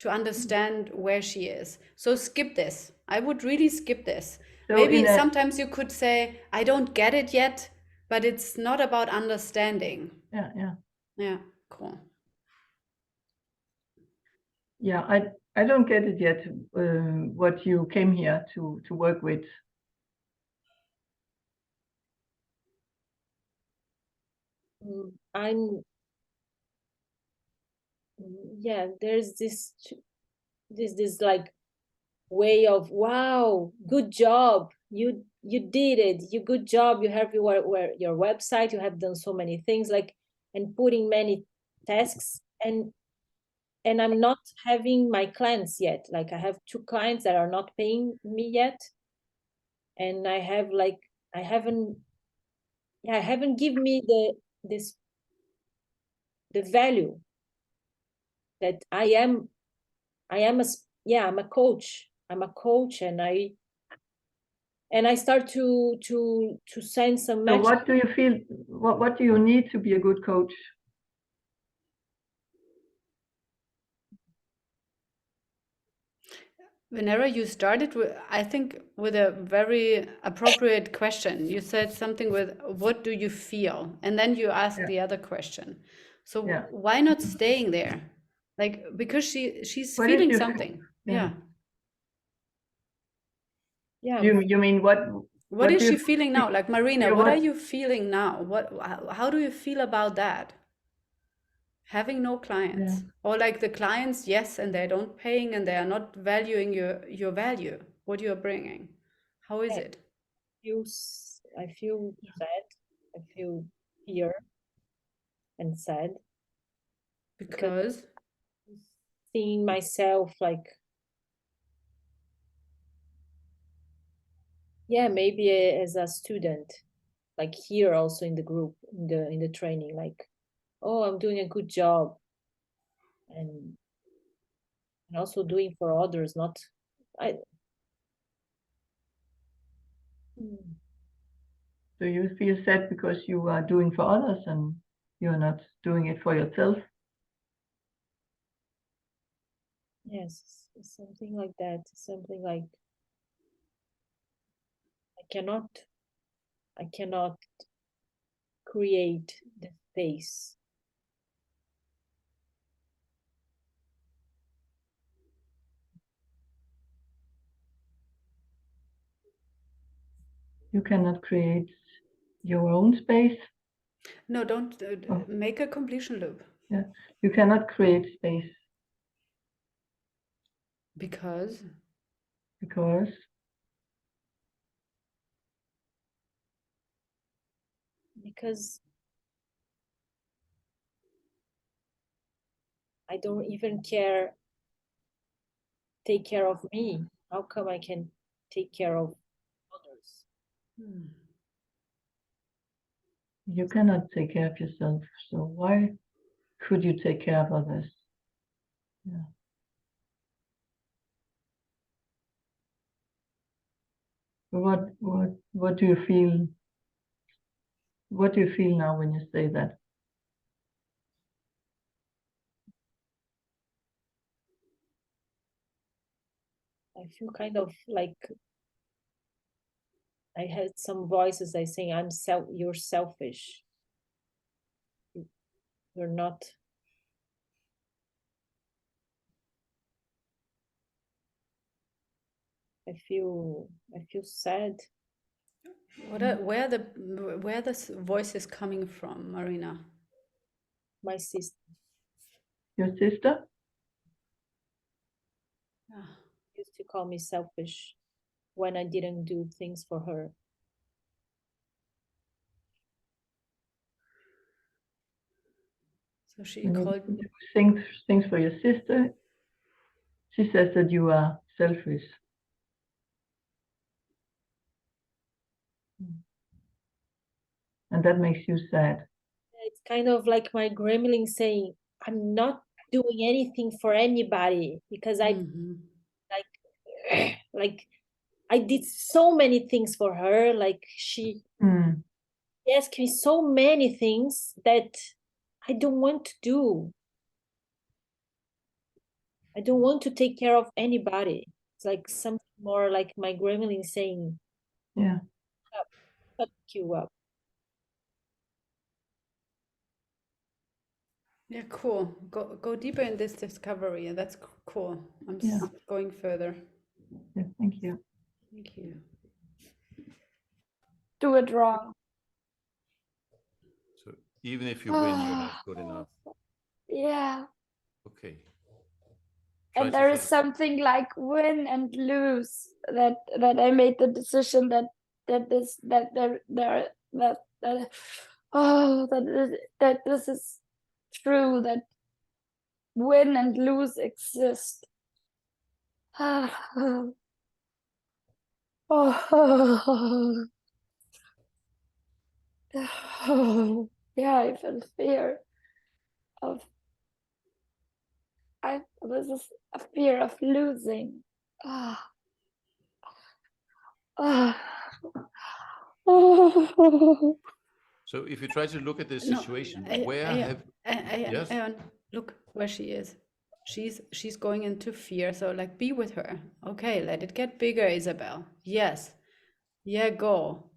to understand where she is. So skip this. I would really skip this. So maybe sometimes you could say, I don't get it yet, but it's not about understanding.
Yeah,
cool.
Yeah, I don't get it yet, what you came here to work with.
Yeah, there's this like way of, wow, good job, you did it, good job, you have your website, you have done so many things, like, and putting many tasks, and I'm not having my clients yet. Like, I have 2 clients that are not paying me yet, and I haven't given me the value that I'm a coach. I'm a coach, and I start to send some
So
match.
what do you feel, what do you need to be a good coach?
Venera, you started with, I think, with a very appropriate question. You said something with, what do you feel? And then you asked
Yeah.
the other question. So
Yeah.
why not staying there? Like, because she's
What is
feeling
your-
something.
yeah.
Yeah.
You mean what
What is
do
she
you
feeling now? Like, Marina,
Yeah,
what are
what-
you feeling now? How do you feel about that? Having no clients,
Yeah.
or like the clients, yes, and they're don't paying and they are not valuing your value, what you're bringing. How is it?
I feel sad. I feel fear and sad
Because
seeing myself, like, yeah, maybe as a student, like here also in the group, in the training, like, oh, I'm doing a good job, and also doing for others, not I.
Do you feel sad because you are doing for others and you're not doing it for yourself?
Yes, something like that. Something like I cannot create the space.
You cannot create your own space.
no, don't
Oh.
make a completion loop.
Yeah, you cannot create space
Because
I don't even take care of me. How come I can take care of others?
you cannot take care of yourself. So why could you take care of others? Yeah. What do you feel? What do you feel now when you say that?
I feel kind of like I had some voices that saying, you're selfish. You're not. I feel sad.
where the voice is coming from, Marina?
My sister
Your sister?
used to call me selfish when I didn't do things for her.
So she
When
called
you do things for your sister, she says that you are selfish. And that makes you sad.
It's kind of like my gremlin saying, I'm not doing anything for anybody because I like I did so many things for her. Like she asked me so many things that I don't want to do. I don't want to take care of anybody. It's like something more like my gremlin saying,
yeah,
fuck you up.
Yeah, cool. Go deeper in this discovery. That's cool. I'm
Yeah.
going further.
Yeah, thank you.
Thank you.
Do it wrong.
So even if you win, you're not good enough.
Yeah.
Okay. Try
And
to
there is
think.
something like win and lose that I made the decision that this this is true, that win and lose exist. Yeah, I feel fear of this is a fear of losing. Ah. Ah.
So if you try to look at this
No,
situation,
I-
where
I-
have yes?
Aeon, look where she is. She's going into fear. So like, be with her. Okay, let it get bigger, Isabel. Yes. Yeah, go.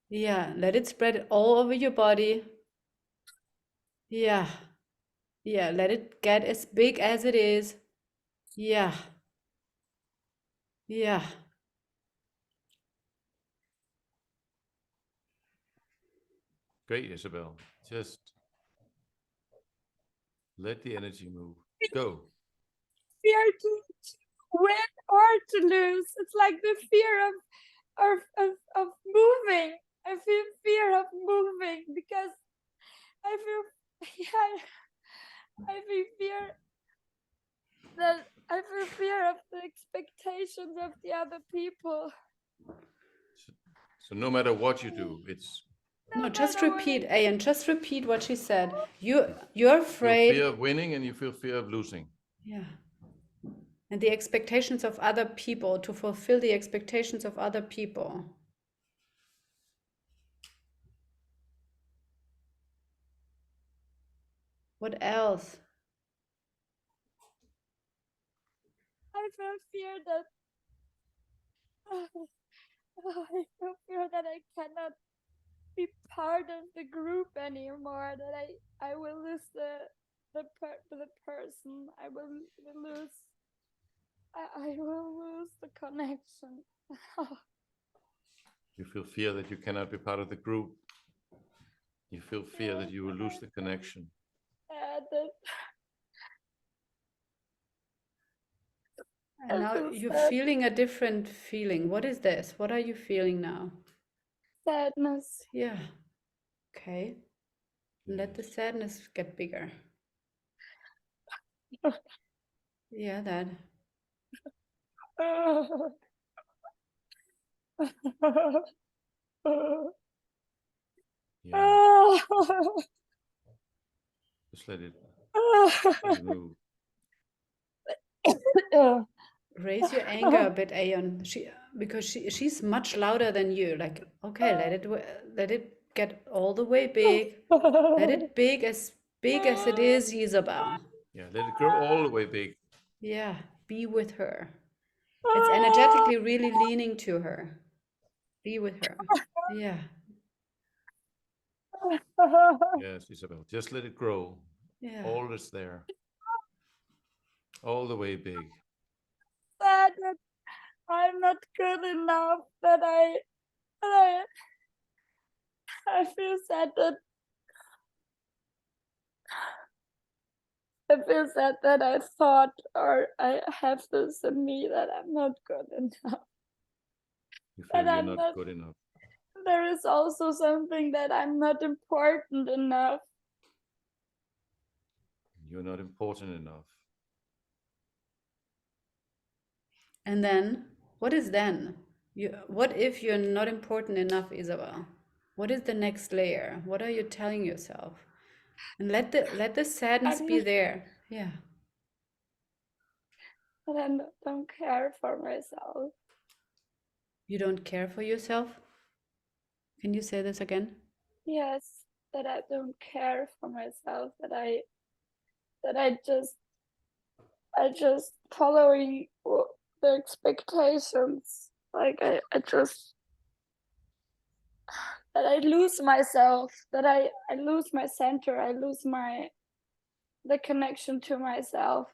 Yeah, let it spread all over your body. Yeah. Yeah, let it get as big as it is. Yeah. Yeah.
Great, Isabel. Just let the energy move. Go.
Fear to win or to lose. It's like the fear of moving. I feel fear of moving because I feel I feel fear that I feel fear of the expectations of the other people.
So no matter what you do, it's
No, just
matter what
repeat,
I
Ayan, just repeat what she said. You're
you feel
afraid.
fear of winning and you feel fear of losing.
Yeah. And the expectations of other people, to fulfill the expectations of other people. What else?
I feel fear that I feel fear that I cannot be part of the group anymore. That I will lose the person. I will lose. I will lose the connection.
You feel fear that you cannot be part of the group. You feel fear that you will lose the connection.
And now you're feeling a different feeling. What is this? What are you feeling now?
Sadness.
Yeah. Okay. Let the sadness get bigger. Yeah, that.
Yeah. Just let it move.
Raise your anger a bit, Aeon. Because she's much louder than you. Like, okay, let it get all the way big. Let it big as it is, Isabel.
Yeah, let it grow all the way big.
Yeah, be with her. It's energetically really leaning to her. Be with her. Yeah.
Yes, Isabel. Just let it grow.
Yeah.
All is there. All the way big.
Sad that I'm not good enough. That I feel sad that I thought, or I have this in me, that I'm not good enough.
You feel you're not good enough.
There is also something that I'm not important enough.
You're not important enough.
And then, what is then? What if you're not important enough, Isabel? What is the next layer? What are you telling yourself? And let the sadness be there. Yeah.
But I don't care for myself.
You don't care for yourself? Can you say this again?
Yes, that I don't care for myself. That I just following the expectations. Like I just that I lose myself, that I lose my center, I lose the connection to myself.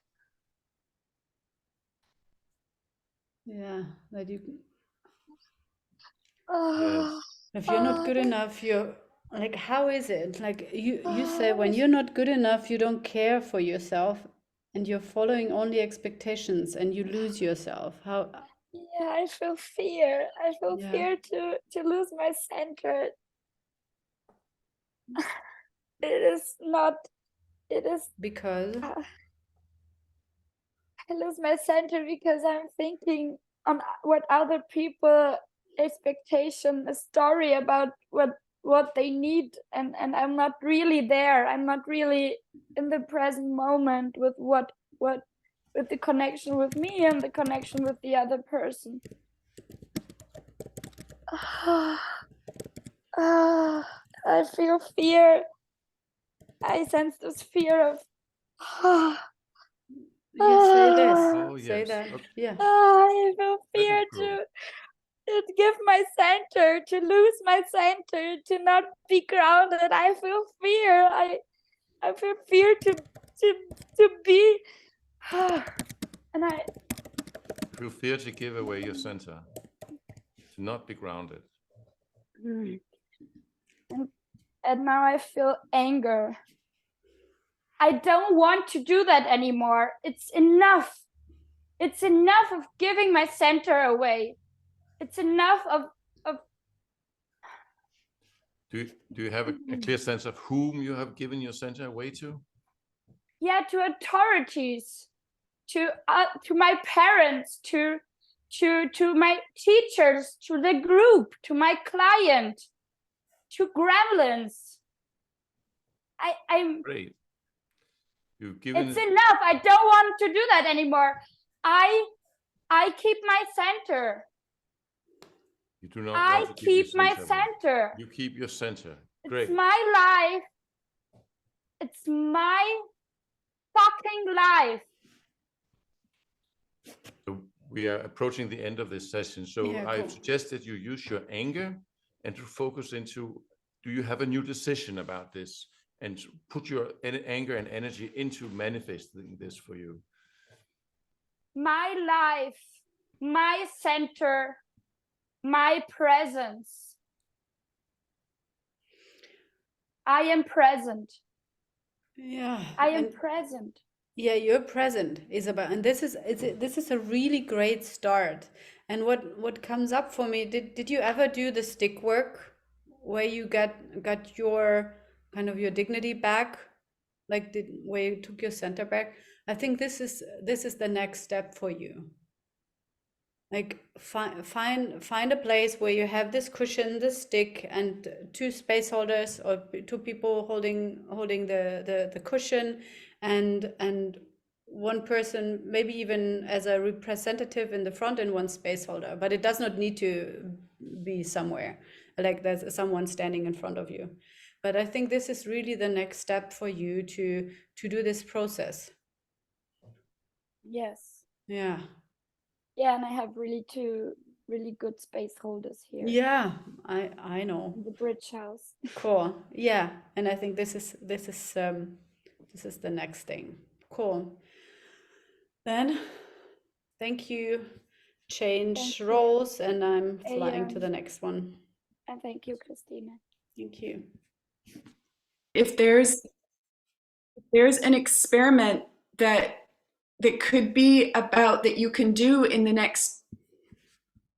Yeah, that you,
Oh,
if you're not good enough, you're like, how is it? Like you say, when you're not good enough, you don't care for yourself, and you're following only expectations, and you lose yourself. How?
yeah, I feel fear. I feel
Yeah.
fear to lose my center. It is not. It is.
Because
I lose my center because I'm thinking on what other people expectation, a story about what they need, and I'm not really there. I'm not really in the present moment with what with the connection with me and the connection with the other person. I feel fear. I sense this fear of
you say this,
Oh,
say
yes.
that,
Okay.
yeah.
I feel
Let
fear
it grow.
to give my center, to lose my center, to not be grounded. I feel fear. I feel fear to be and I
You fear to give away your center, to not be grounded.
and now I feel anger. I don't want to do that anymore. It's enough. It's enough of giving my center away. It's enough of
Do you have a clear sense of whom you have given your center away to?
yeah, to authorities, to my parents, to my teachers, to the group, to my client, to gremlins. I'm
Great. You've given
it's enough. I don't want to do that anymore. I keep my center.
You do not
I
want to give your
keep my
center away.
center.
You keep your center.
It's
Great.
my life. It's my fucking life.
So we are approaching the end of this session. So
Yeah,
I
cool.
suggest that you use your anger and to focus into, do you have a new decision about this? And put your anger and energy into manifesting this for you.
My life, my center, my presence. I am present.
Yeah.
I am present.
Yeah, you're present, Isabel, and this is a really great start. And what comes up for me, did you ever do the stick work where you got your kind of your dignity back, like where you took your center back? I think this is the next step for you. Like find a place where you have this cushion, this stick, and two space holders or two people holding the cushion, and one person maybe even as a representative in the front and one space holder. But it does not need to be somewhere like there's someone standing in front of you. But I think this is really the next step for you to do this process.
Yes.
Yeah.
Yeah, and I have really two really good space holders here.
Yeah, I know.
In the bridge house.
Cool. Yeah, and I think this is the next thing. Cool. Then, thank you. Change roles, and I'm flying to the next one.
And thank you, Christina.
Thank you.
If there's an experiment that could be about that you can do in the next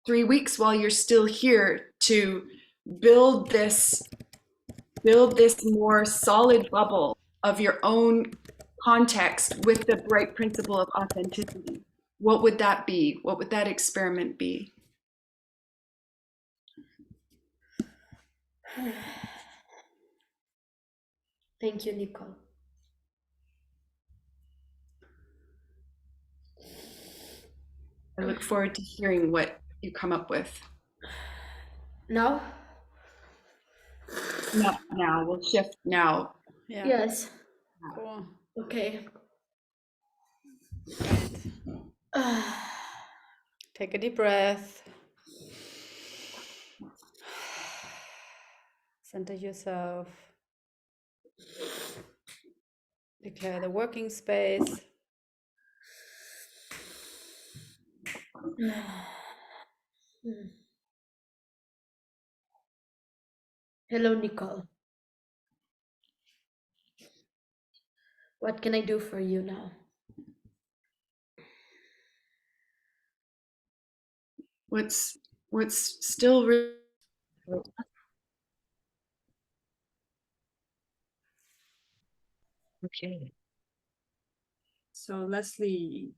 3 weeks while you're still here to build this more solid bubble of your own context with the bright principle of authenticity, what would that be? What would that experiment be?
Thank you, Nicole.
I look forward to hearing what you come up with.
Now?
Not now, we'll shift now.
Yeah.
Yes.
Cool.
Okay.
Take a deep breath. Center yourself. Declare the working space.
Hello, Nicole. What can I do for you now?
What's still
Okay.
So Leslie,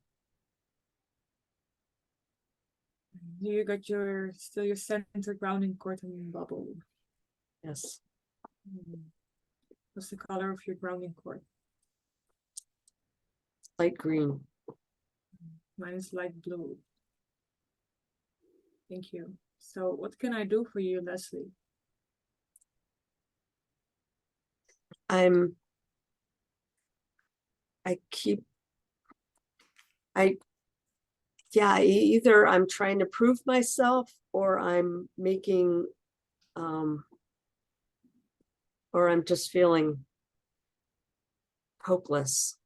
you got your still your center grounding cord and bubble.
Yes.
What's the color of your grounding cord?
Light green.
Mine is light blue. Thank you. So what can I do for you, Leslie?
Either I'm trying to prove myself or I'm making, or I'm just feeling hopeless.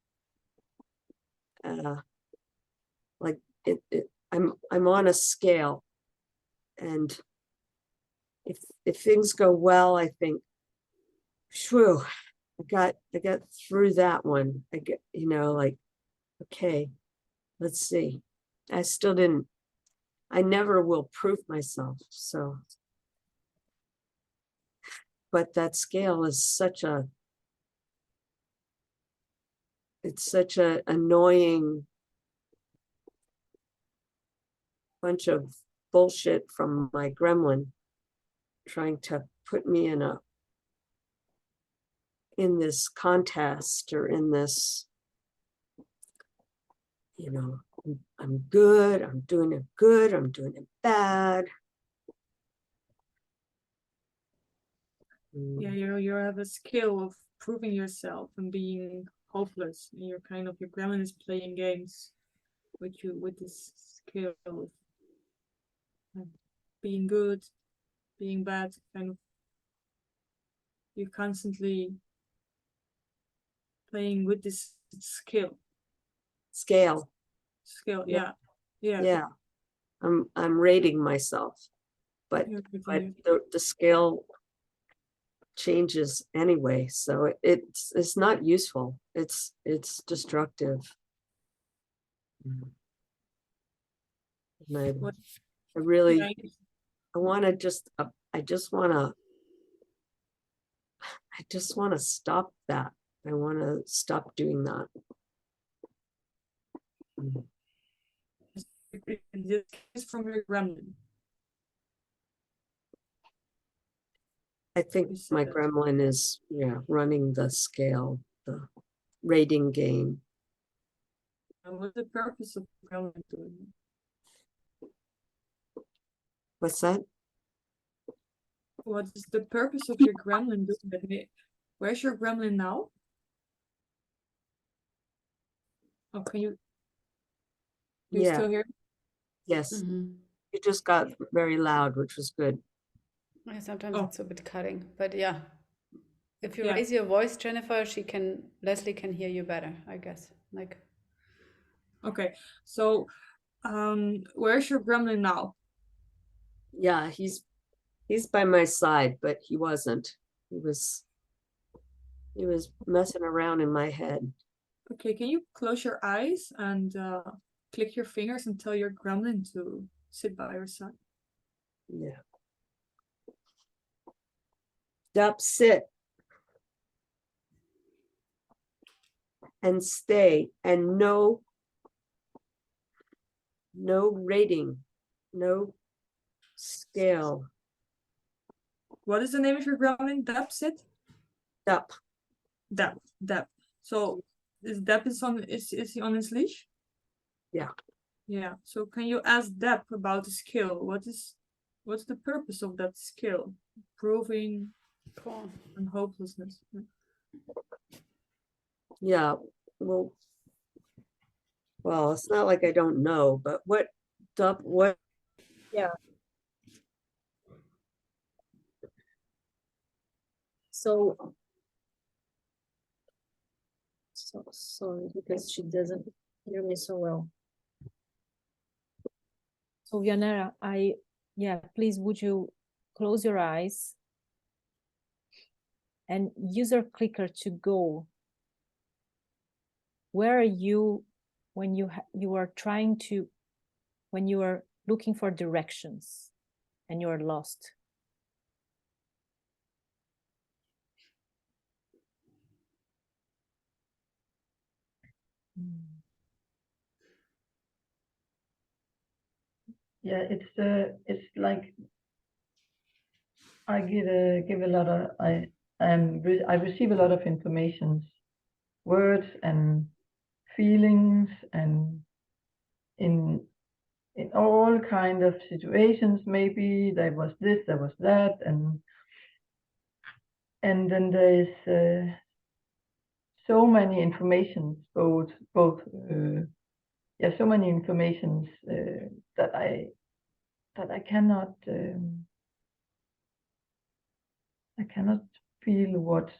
Like I'm on a scale, and if things go well, I think, phew, I got through that one. I get, like, okay, let's see. I never will prove myself. So, but that scale is it's such a annoying bunch of bullshit from my gremlin trying to put me in this contest or in this, I'm good, I'm doing it good, I'm doing it bad.
Yeah, you have a skill of proving yourself and being hopeless. And your gremlin is playing games with you with this skill of being good, being bad, you're constantly playing with this scale.
Yeah.
Yeah.
I'm rating myself, but the scale changes anyway, so it's not useful. It's destructive. And I really, I just want to stop that. I want to stop doing that.
This is from your gremlin.
I think my gremlin is, running the scale, the rating game.
And what's the purpose of the gremlin doing?
What's that?
What is the purpose of your gremlin doing? Where's your gremlin now? Oh, can you still hear?
Yes. You just got very loud, which was good.
Yeah, sometimes it's a bit cutting, but yeah. If you raise your voice, Jennifer, Leslie can hear you better, I guess.
Okay, so where's your gremlin now?
Yeah, he's by my side, but he wasn't. He was messing around in my head.
Okay, can you close your eyes and click your fingers and tell your gremlin to sit by your side?
Yeah. Stop, sit, and stay, and no rating, no scale.
What is the name of your gremlin? Dap, sit?
Dap.
So is Dap is he on his leash?
Yeah.
Yeah. So can you ask Dap about the skill? What's the purpose of that skill? Proving and hopelessness.
Yeah. Well, it's not like I don't know, but what? Yeah.
So sorry, because she doesn't hear me so well. So Vianera, please would you close your eyes and use your clicker to go. Where are you when you are trying to, when you are looking for directions and you are lost?
Yeah, it's like I give a lot of I receive a lot of information, words and feelings, and in all kind of situations. Maybe there was this, there was that, and then there is so many informations, both so many informations that I cannot feel what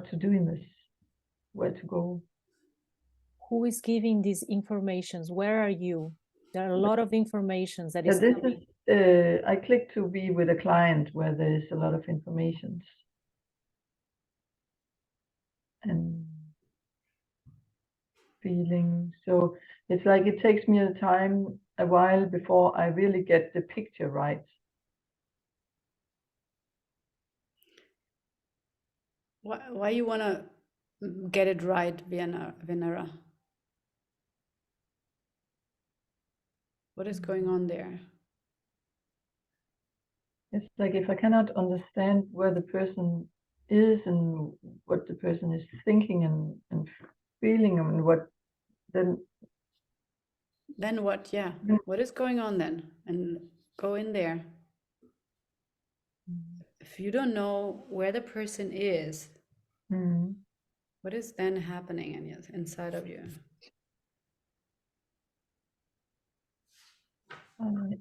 to do in this, where to go.
Who is giving these informations? Where are you? There are a lot of informations that is
This
coming.
is I click to be with a client where there is a lot of information and feeling. So it's like it takes me a while before I really get the picture right.
Why you want to get it right, Venera? What is going on there?
It's like if I cannot understand where the person is and what the person is thinking and feeling and what, then
what? Yeah. What is going on then? And go in there. If you don't know where the person is, what is then happening inside of you?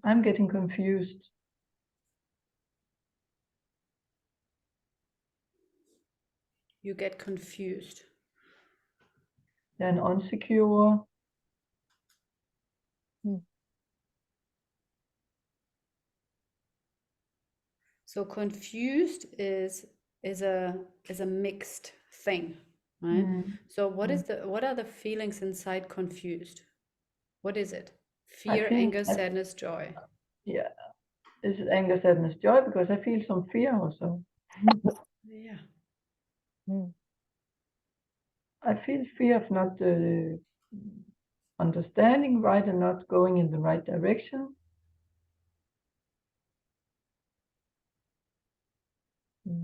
I'm getting confused.
You get confused.
Then insecure.
So confused is a mixed thing, right? So what are the feelings inside confused? What is it? Fear, anger, sadness, joy.
Yeah, this is anger, sadness, joy, because I feel some fear also.
Yeah.
I feel fear of not understanding right and not going in the right direction.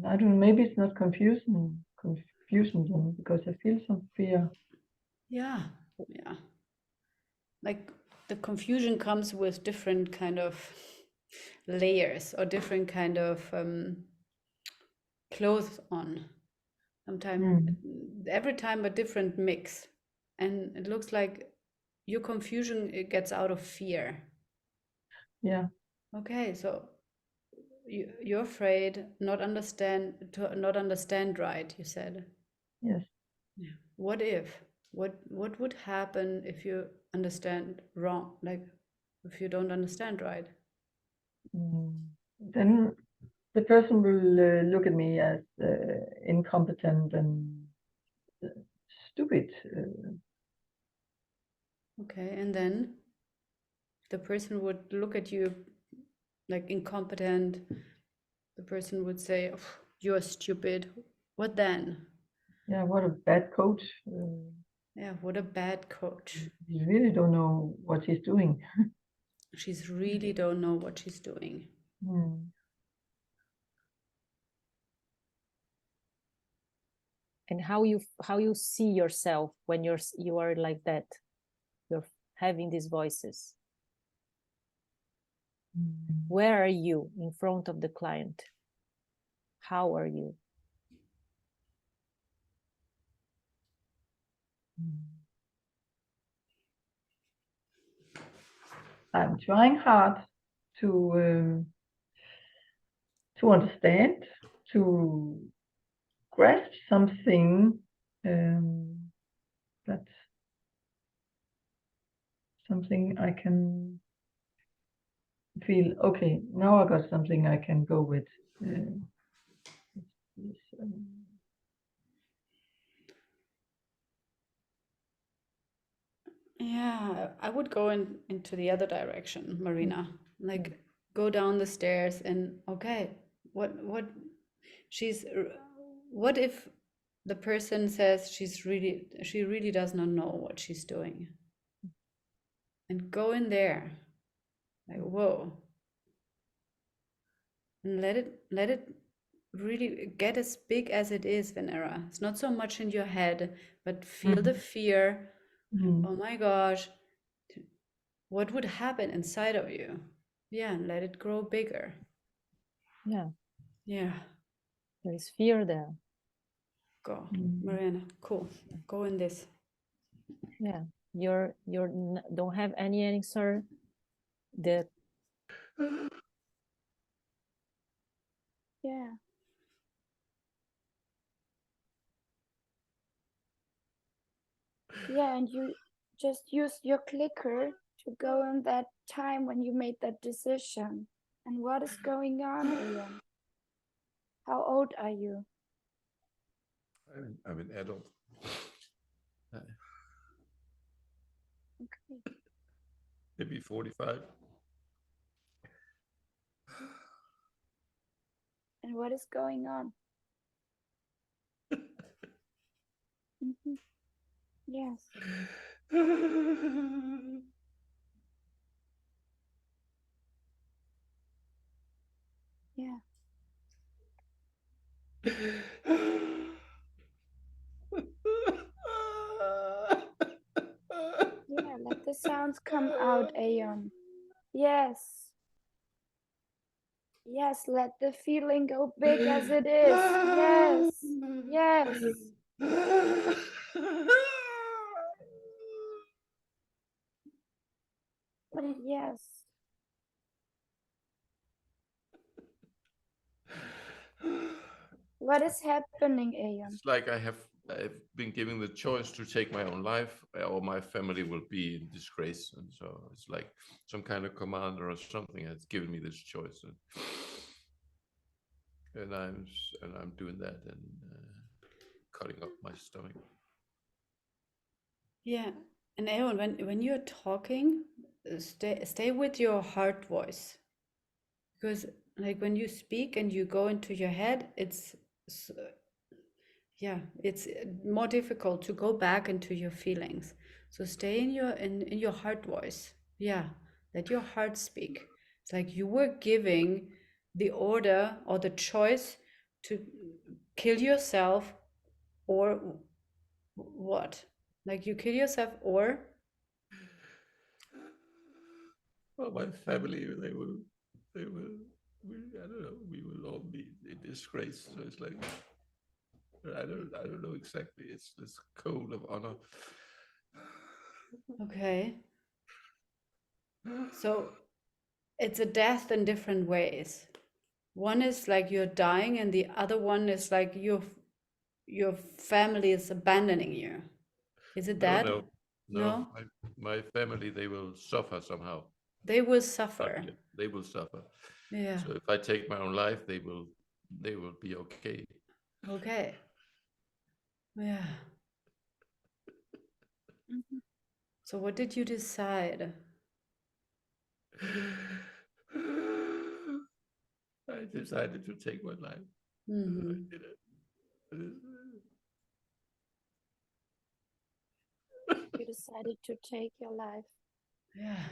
I don't know, maybe it's not confusion then, because I feel some fear.
Yeah. Like the confusion comes with different kind of layers or different kind of clothes on. Sometimes every time a different mix, and it looks like your confusion, it gets out of fear.
Yeah.
Okay, so you're afraid to not understand right, you said.
Yes.
Yeah. What would happen if you understand wrong, like if you don't understand right?
Then the person will look at me as incompetent and stupid.
Okay, and then the person would look at you like incompetent. The person would say, oh, "You're stupid." What then?
Yeah, what a bad coach.
Yeah, what a bad coach.
You really don't know what he's doing.
She's really don't know what she's doing.
And how you see yourself when you are like that, you're having these voices. Where are you in front of the client? How are you?
I'm trying hard to understand, to grasp something that's something I can feel, okay, now I got something I can go with.
Yeah, I would go into the other direction, Marina. Like go down the stairs and okay, what she's what if the person says she really does not know what she's doing? And go in there. Like, whoa. And let it really get as big as it is, Venera. It's not so much in your head, but feel the fear. Oh my gosh, what would happen inside of you? Yeah, and let it grow bigger.
Yeah.
Yeah.
There is fear there.
Go, Mariana. Cool. Go in this.
Yeah. You're don't have any answer. The
Yeah. Yeah, and you just use your clicker to go in that time when you made that decision. And what is going on, Ian? How old are you?
I'm an adult.
Okay.
Maybe 45.
And what is going on? Yes. Yeah. Yeah, let the sounds come out, Aeon. Yes. Yes, let the feeling go big as it is. Yes. Yes. Yes. What is happening, Aeon?
It's like I've been given the choice to take my own life, or my family will be in disgrace, and so it's like some kind of commander or something has given me this choice, and I'm doing that and cutting up my stomach.
Yeah. And Aaron, when you're talking, stay with your heart voice. Because like when you speak and you go into your head, it's more difficult to go back into your feelings. So stay in your heart voice. Yeah. Let your heart speak. It's like you were giving the order or the choice to kill yourself or what? Like you kill yourself or
Well, my family, I don't know, we will all be in disgrace. So it's like, I don't know exactly. It's this code of honor.
okay. So it's a death in different ways. One is like you're dying, and the other one is like your family is abandoning you. Is it that?
No.
No?
My family, they will suffer somehow.
They will suffer.
They will suffer.
Yeah.
So if I take my own life, they will be okay.
Okay. Yeah. So what did you decide?
I decided to take my life.
Mm-hmm.
I did it.
You decided to take your life.
Yeah.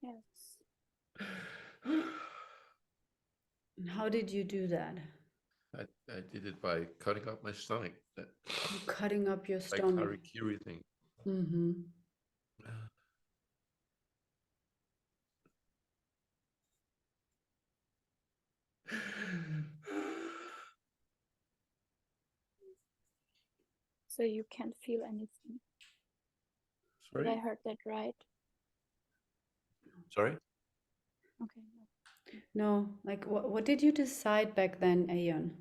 Yes.
And how did you do that?
I did it by cutting up my stomach.
Cutting up your
Like
stomach.
harikiri thing.
Mm-hmm.
So you can't feel anything. Did I
Sorry?
heard that right?
Sorry?
Okay.
No, like what did you decide back then, Aeon?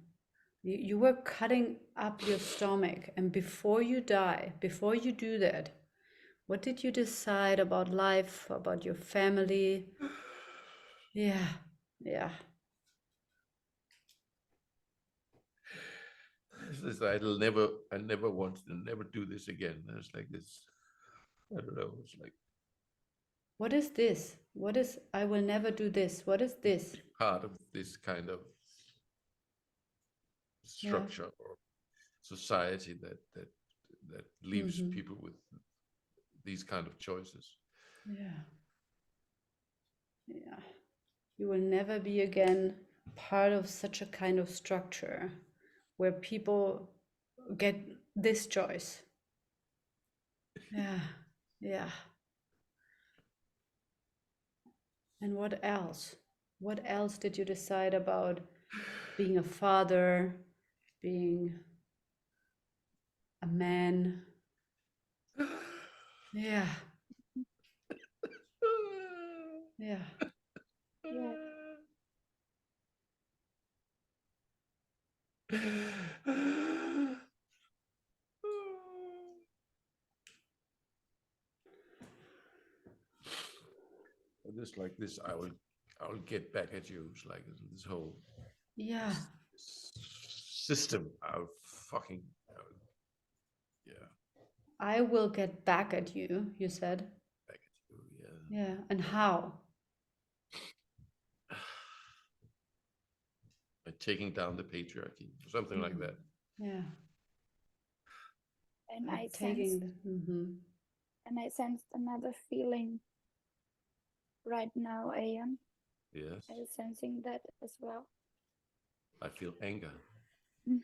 You were cutting up your stomach, and before you die, before you do that, what did you decide about life, about your family? Yeah, yeah.
It's just, I never want to never do this again. It's like this, I don't know, it's like
What is this? What is, I will never do this? What is this?
part of this kind of structure or society that leaves
Mhm.
people with these kind of choices.
Yeah. Yeah. You will never be again part of such a kind of structure where people get this choice. Yeah. Yeah. And what else? What else did you decide about being a father, being a man? Yeah. Yeah.
Yeah.
Just like this, I will get back at you. It's like this whole
Yeah.
system of fucking yeah,
I will get back at you, you said.
back at you. Yeah.
Yeah. And how?
By taking down the patriarchy, something like that.
Yeah.
And
By
I
taking
sensed,
the,
and I sensed another feeling right now, Aeon.
Yes,
I was sensing that as well.
I feel anger.
Hmm.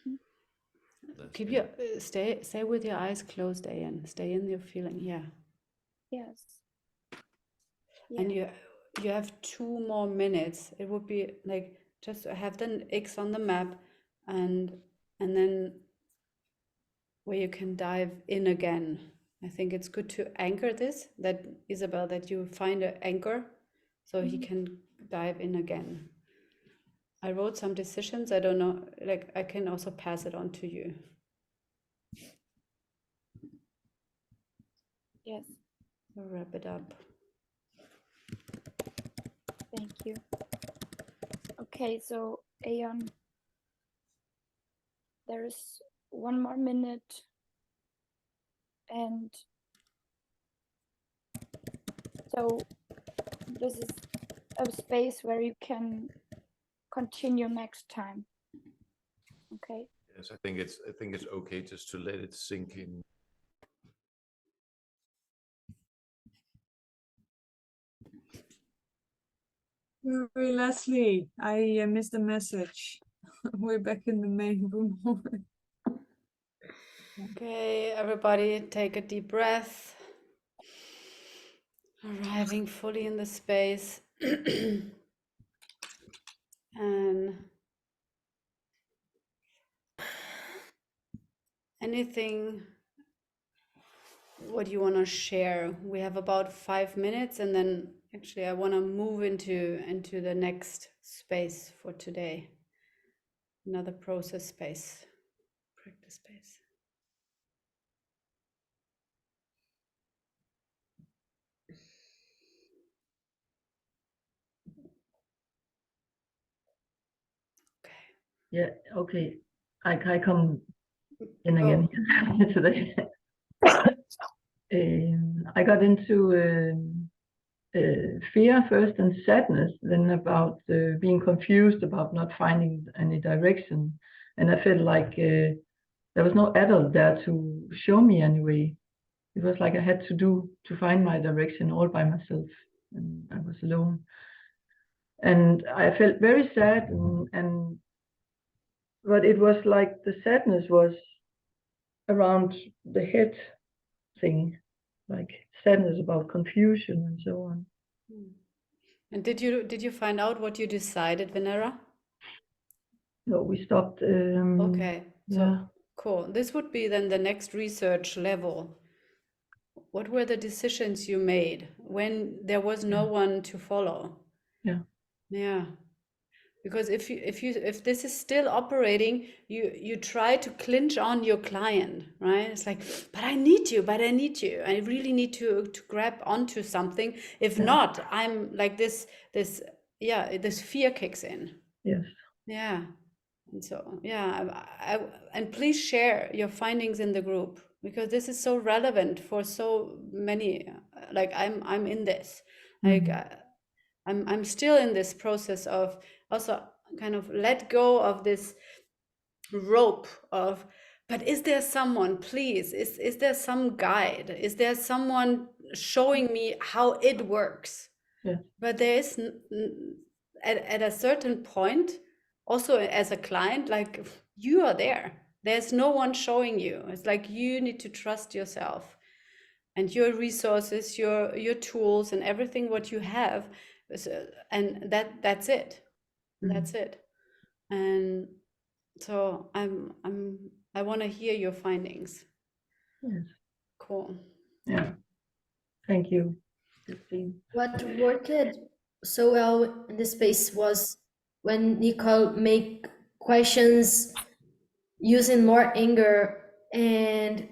That's
keep
anger.
your stay with your eyes closed, Ian. Stay in your feeling. Yeah.
Yes.
And
Yeah.
you have 2 more minutes. It would be like just have the X on the map, and then where you can dive in again. I think it's good to anchor this, that Isabel, that you find an anchor so he can dive in again. I wrote some decisions. I don't know, like I can also pass it on to you.
Yes.
We'll wrap it up.
Thank you. Okay, so Aeon, there's 1 more minute, and so this is a space where you can continue next time. Okay.
Yes, I think it's okay just to let it sink in.
Sorry, Leslie, I missed the message. We're back in the main room.
Okay, everybody take a deep breath. Arriving fully in the space. And anything what you want to share? We have about 5 minutes, and then actually I want to move into the next space for today. Another process space, practice space.
Yeah, okay. I come in again today. I got into fear first and sadness, then about being confused about not finding any direction. And I felt like there was no adult there to show me any way. It was like I had to find my direction all by myself, and I was alone. And I felt very sad, and but it was like the sadness was around the head thing, like sadness about confusion and so on.
And did you find out what you decided, Venera?
No, we stopped.
Okay,
Yeah.
Cool. This would be then the next research level. What were the decisions you made when there was no one to follow?
Yeah.
Yeah. Because if this is still operating, you try to clinch on your client, right? It's like, but I need you, but I need you. I really need to grab onto something. If not, I'm like this fear kicks in.
Yes.
Yeah. And so, and please share your findings in the group, because this is so relevant for so many. Like I'm in this, like I'm still in this process of also kind of let go of this rope of, but is there someone, please, is there some guide? Is there someone showing me how it works?
Yeah.
But there is at a certain point, also as a client, like you are there. There's no one showing you. It's like you need to trust yourself and your resources, your tools, and everything what you have, and that's it. That's it. And so I want to hear your findings.
Yes.
Cool.
Yeah. Thank you, Christine.
What worked so well in this space was when Nicole make questions using more anger, and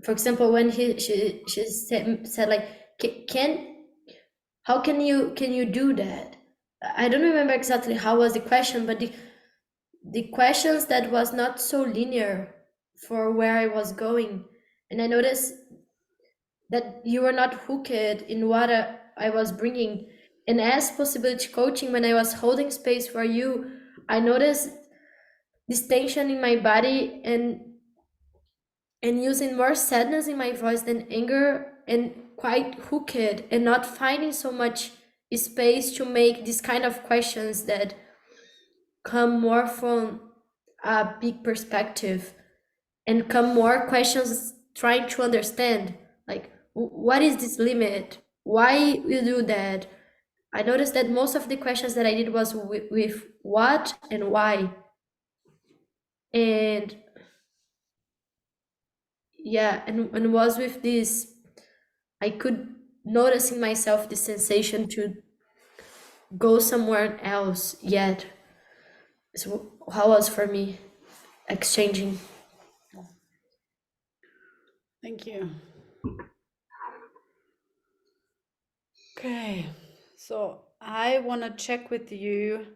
for example, when she said like, how can you do that? I don't remember exactly how was the question, but the questions that was not so linear for where I was going, and I noticed that you were not hooked in what I was bringing. And as possibility coaching, when I was holding space for you, I noticed this tension in my body and using more sadness in my voice than anger, and quite hooked and not finding so much space to make these kind of questions that come more from a big perspective, and come more questions trying to understand, like, what is this limit? Why you do that? I noticed that most of the questions that I did was with what and why. And yeah, and was with this, I could notice in myself the sensation to go somewhere else yet. So how was for me exchanging?
Thank you. Okay, so I want to check with you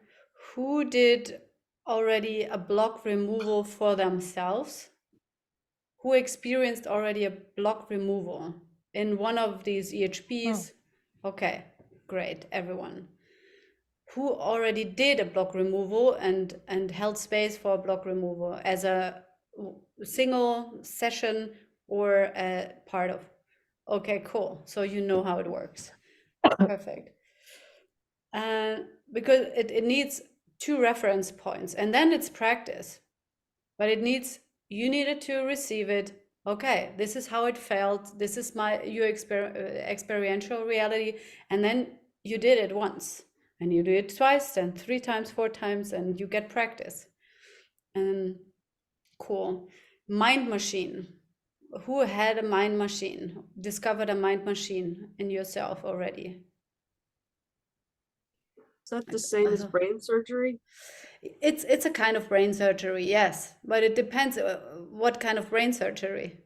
who did already a block removal for themselves, who experienced already a block removal in one of these EHPs. Okay, great, everyone. Who already did a block removal and held space for a block removal as a single session or a part of? Okay, cool. So you know how it works. Perfect. Because it needs 2 reference points, and then it's practice. But it needs, you needed to receive it. Okay, this is how it felt. This is your experiential reality. And then you did it once, and you do it twice, and 3 times, 4 times, and you get practice. And cool. Mind machine. Who had a mind machine? Discovered a mind machine in yourself already?
Is that the same as brain surgery?
It's a kind of brain surgery, yes, but it depends what kind of brain surgery.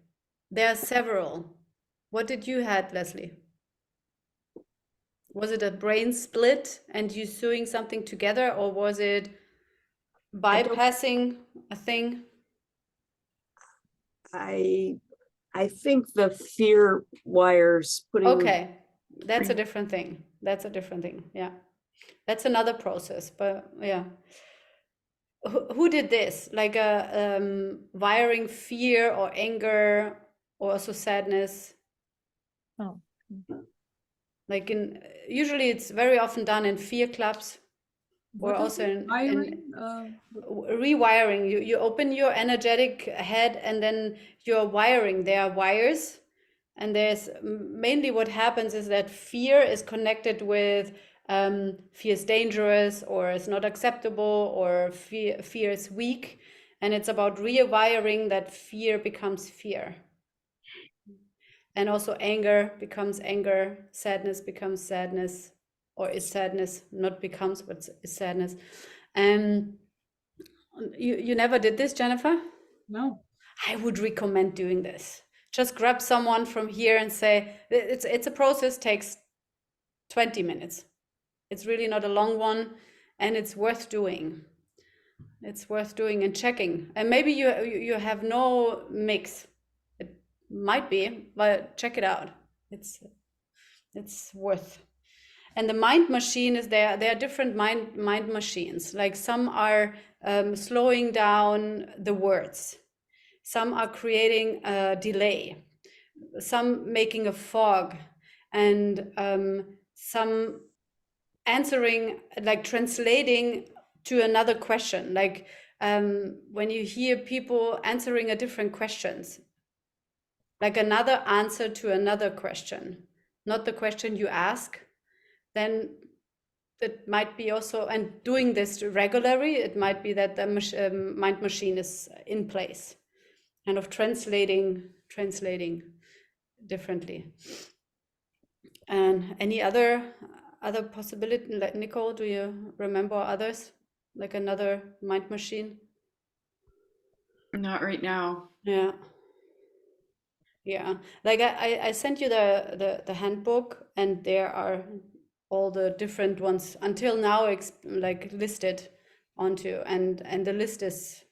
There are several. What did you had, Leslie? Was it a brain split and you sewing something together, or was it bypassing a thing?
I think the fear wires putting.
Okay, that's a different thing. That's a different thing. Yeah, that's another process. But yeah, who did this? Like a wiring fear or anger or also sadness?
Oh.
Like usually it's very often done in fear clubs, or also in rewiring. You open your energetic head and then you're wiring. There are wires, and there's mainly what happens is that fear is connected with fear is dangerous, or it's not acceptable, or fear is weak. And it's about rewiring that fear becomes fear. And also anger becomes anger, sadness becomes sadness, or is sadness, not becomes, but is sadness. And you never did this, Jennifer?
No.
I would recommend doing this. Just grab someone from here and say, it's a process, takes 20 minutes. It's really not a long one, and it's worth doing. It's worth doing and checking. And maybe you have no mix. It might be, but check it out. It's worth. And the mind machine is there. There are different mind machines. Like some are slowing down the words. Some are creating a delay. Some making a fog, and some answering, like translating to another question. Like when you hear people answering a different questions, like another answer to another question, not the question you ask, then it might be also, and doing this regularly, it might be that the mind machine is in place, kind of translating differently. And any other possibility, like Nicole, do you remember others, like another mind machine?
Not right now.
Yeah, like I sent you the handbook, and there are all the different ones until now like listed onto, and the list is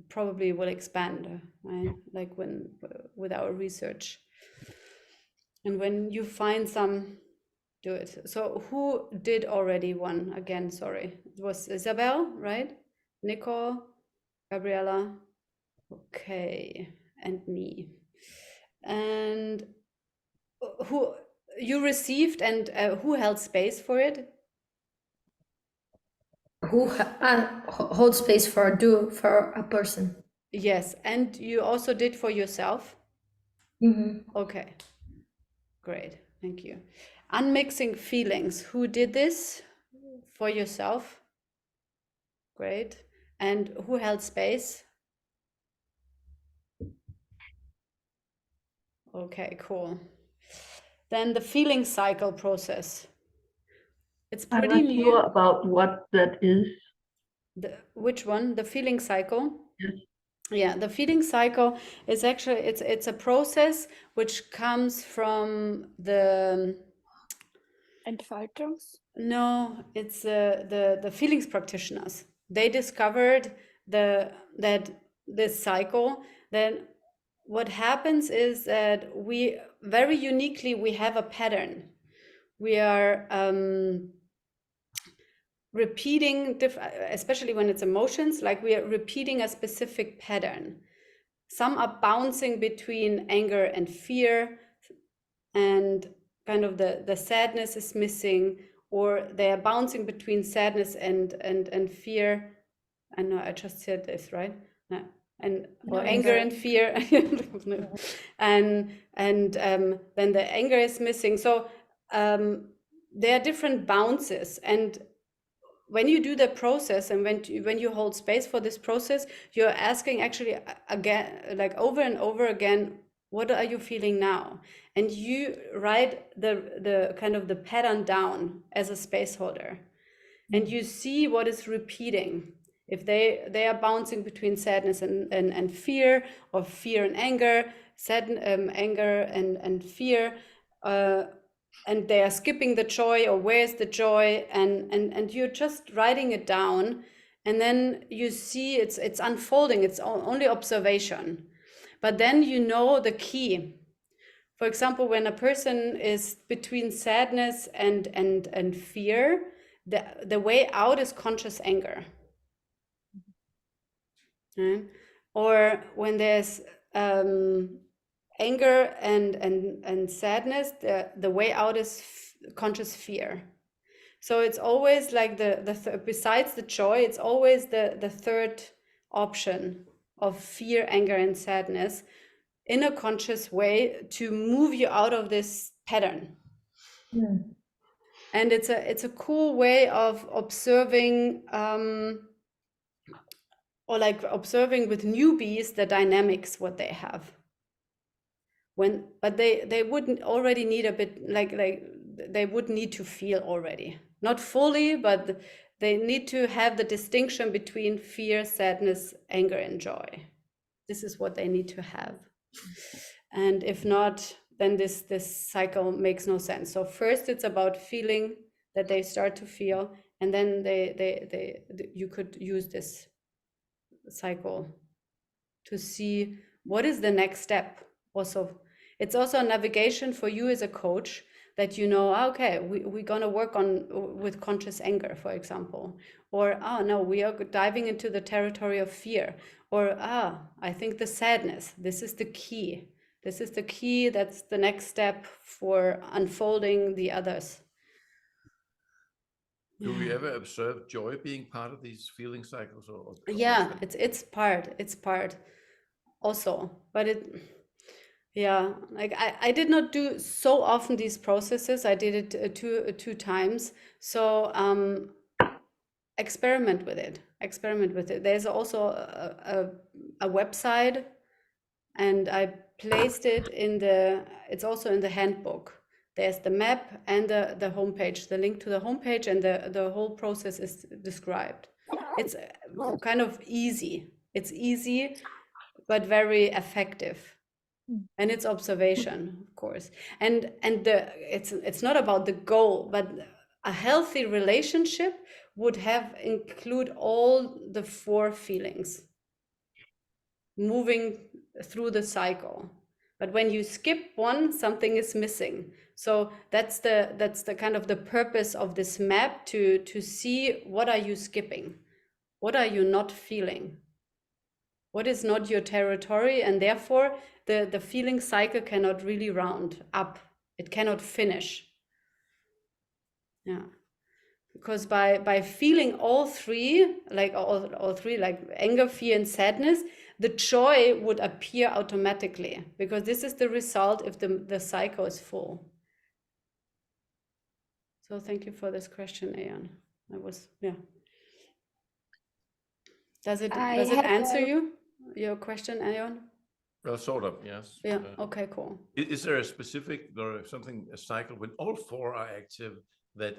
probably will expand, right? Like with our research. And when you find some, do it. So who did already one? Again, sorry. It was Isabel, right? Nicole, Gabriella. Okay, and me. And who you received, and who held space for it?
Who hold space for a person?
Yes, and you also did for yourself? Okay, great, thank you. Unmixing feelings, who did this for yourself? Great. And who held space? Okay, cool. Then the feeling cycle process. It's
I'm
pretty
not
new.
sure about what that is.
Which one? The feeling cycle?
Yes.
Yeah, the feeling cycle is actually, it's a process which comes from the
Entfaltungs?
No, it's the feelings practitioners. They discovered that this cycle. Then what happens is that we very uniquely, we have a pattern. We are repeating, especially when it's emotions, like we are repeating a specific pattern. Some are bouncing between anger and fear, and kind of the sadness is missing, or they are bouncing between sadness and fear. I know I just said this, right? No. And or anger and fear. and then the anger is missing. So there are different bounces, and when you do the process, and when you hold space for this process, you're asking actually again, like over and over again, what are you feeling now? And you write the kind of the pattern down as a space holder, and you see what is repeating. If they are bouncing between sadness and fear, or fear and anger, anger and fear, and they are skipping the joy, or where's the joy, and you're just writing it down, and then you see it's unfolding. It's only observation, but then you know the key. For example, when a person is between sadness and fear, the way out is conscious anger. Right? Or when there's anger and sadness, the way out is conscious fear. So it's always like besides the joy, it's always the third option of fear, anger, and sadness in a conscious way to move you out of this pattern. And it's a cool way of observing or like observing with newbies the dynamics what they have. But they wouldn't already need a bit like they would need to feel already, not fully, but they need to have the distinction between fear, sadness, anger, and joy. This is what they need to have. And if not, then this cycle makes no sense. So first it's about feeling that they start to feel, and then you could use this cycle to see what is the next step. Also, it's also a navigation for you as a coach, that you know, okay, we're going to work with conscious anger, for example, or no, we are diving into the territory of fear, or I think the sadness, this is the key. This is the key. That's the next step for unfolding the others.
Do we ever observe joy being part of these feeling cycles? Or
yeah, it's part also, but like I did not do so often these processes. I did it two times. So experiment with it. There's also a website, and I placed it it's also in the handbook. There's the map and the homepage, the link to the homepage, and the whole process is described. It's kind of easy. It's easy, but very effective. And it's observation, of course. And it's not about the goal, but a healthy relationship would include all the 4 feelings moving through the cycle. But when you skip one, something is missing. So that's the kind of the purpose of this map, to see what are you skipping, what are you not feeling, what is not your territory, and therefore the feeling cycle cannot really round up. It cannot finish. Yeah. Because by feeling all three, like all three, like anger, fear, and sadness, the joy would appear automatically, because this is the result if the cycle is full. So thank you for this question, Ayan. Does it answer your question, Ayan?
Well, sort of, yes.
Yeah. Okay. Cool.
Is there a specific or a cycle when all 4 are active that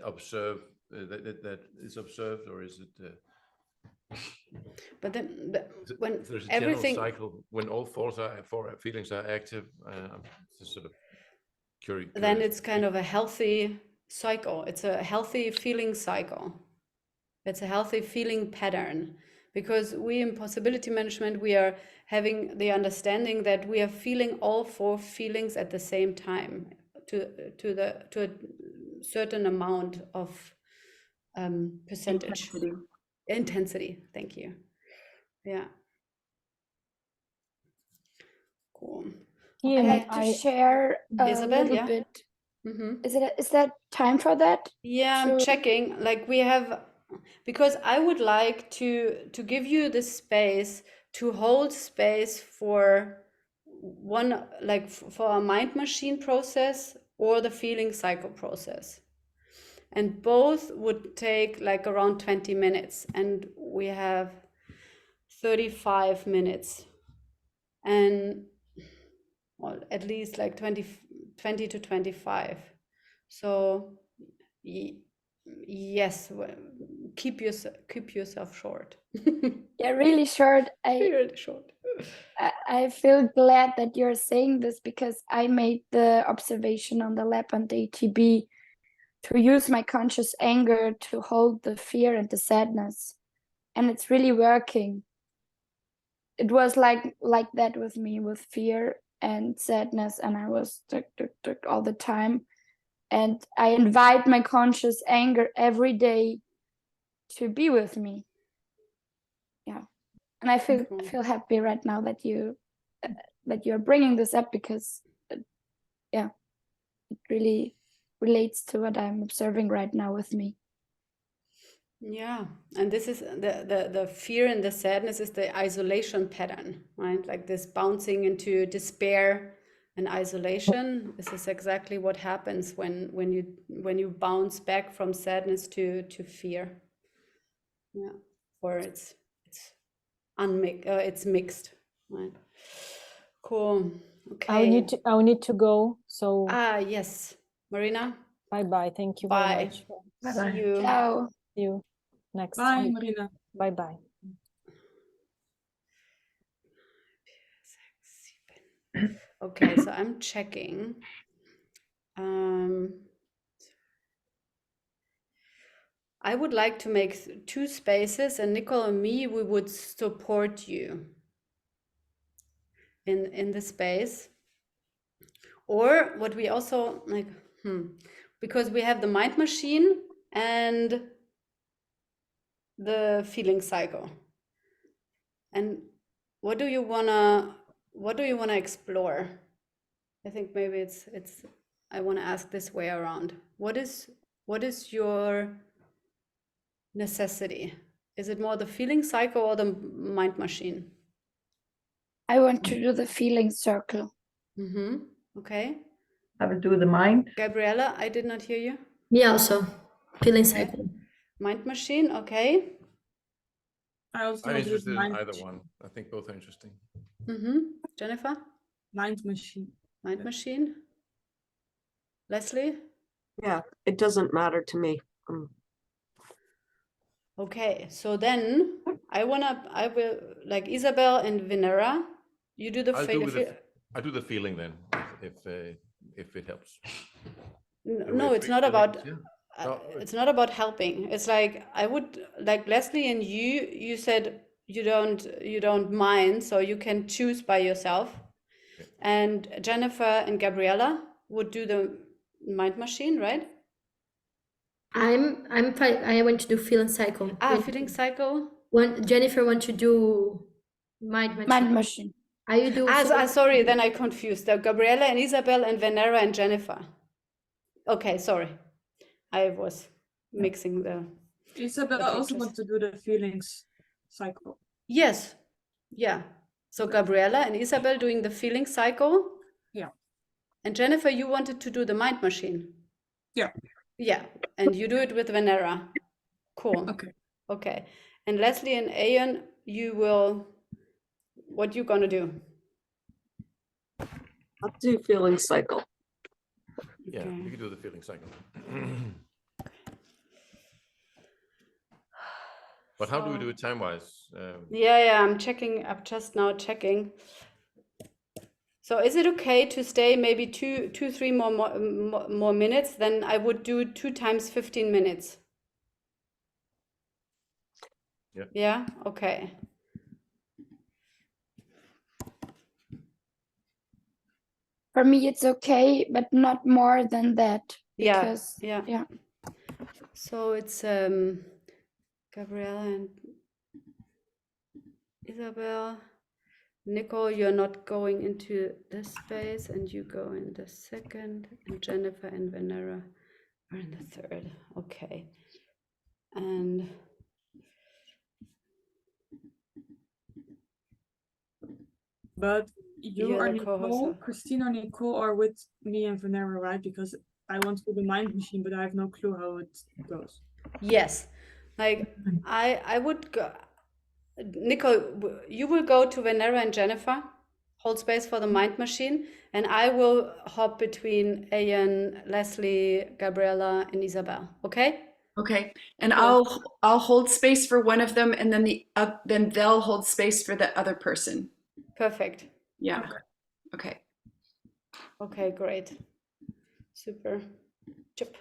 that is observed, or is it?
But then, when
there's a
everything
general cycle when all 4 feelings are active, just sort of curious.
Then it's kind of a healthy cycle. It's a healthy feeling cycle. It's a healthy feeling pattern, because we in possibility management, we are having the understanding that we are feeling all 4 feelings at the same time to a certain amount of percentage intensity. Thank you. Yeah. Cool.
I'd like to share a little bit.
Mm-hmm.
Is that time for that?
Yeah, I'm checking. Like we have, because I would like to give you the space to hold space for one, like for a mind machine process or the feeling cycle process. And both would take like around 20 minutes, and we have 35 minutes, and well, at least like 20 to 25. So yes, keep yourself short.
Yeah, really short.
Really short.
I feel glad that you're saying this, because I made the observation on the lab on the ATB to use my conscious anger to hold the fear and the sadness, and it's really working. It was like that with me, with fear and sadness, and I was all the time. And I invite my conscious anger every day to be with me. Yeah, and I feel happy right now that you're bringing this up, because it really relates to what I'm observing right now with me.
Yeah, and this is the fear and the sadness is the isolation pattern, right? Like this bouncing into despair and isolation. This is exactly what happens when you bounce back from sadness to fear. Yeah, or it's it's mixed, right? Cool.
I will need to go. So
yes, Marina.
Bye. Thank you
Bye.
very much.
Bye-bye.
See you.
Ciao.
See you next
Bye,
week.
Marina.
Bye.
Okay, so I'm checking. I would like to make 2 spaces, and Nicole and me, we would support you in the space. Or what we also like, because we have the mind machine and the feeling cycle. And what do you wanna explore? I think maybe it's I want to ask this way around. What is your necessity? Is it more the feeling cycle or the mind machine?
I want to do the feeling circle.
Okay.
I will do the mind.
Gabriella, I did not hear you.
Me also. Feeling
Okay.
cycle.
Mind machine, okay.
I'm
interested in either one. I think both are interesting.
Jennifer?
Mind machine.
Mind machine? Leslie?
Yeah, it doesn't matter to me.
Okay, so then I will like Isabel and Venera. You do the
I do the feeling then, if it helps.
No, it's not about it's not about helping. It's like I would like Leslie and you said you don't mind, so you can choose by yourself. Okay. And Jennifer and Gabriella would do the mind machine, right?
I'm fine. I want to do feeling cycle.
Feeling cycle.
Jennifer want to do mind
machine.
Are you do?
Sorry, then I confused. Gabriella and Isabel and Venera and Jennifer. Okay, sorry, I was mixing the.
Isabel also wants to do the feelings cycle.
Yes, yeah. So Gabriella and Isabel doing the feeling cycle.
Yeah.
And Jennifer, you wanted to do the mind machine.
Yeah.
Yeah, and you do it with Venera. Cool. Okay. And Leslie and Ayan, what you gonna do?
I'll do feeling cycle.
Yeah, you can do the feeling cycle. But how do we do it time-wise?
I'm checking. I'm just now checking. So is it okay to stay maybe 3 more minutes? Then I would do 2 times 15 minutes.
Yeah.
Yeah. Okay.
For me, it's okay, but not more than that.
Because, yeah. So it's Gabriella and Isabel. Nicole, you're not going into this space, and you go in the second, and Jennifer and Venera are in the third. Okay. And
but you are Nicole, Christine or Nicole are with me and Venera, right? Because I want to do the mind machine, but I have no clue how it goes.
Yes. Like I would go. Nicole, you will go to Venera and Jennifer, hold space for the mind machine, and I will hop between Ayan, Leslie, Gabriella, and Isabel. Okay?
Okay. And I'll hold space for one of them, and then then they'll hold space for the other person.
Perfect.
Yeah. Okay.
Okay, great. Super. Chip.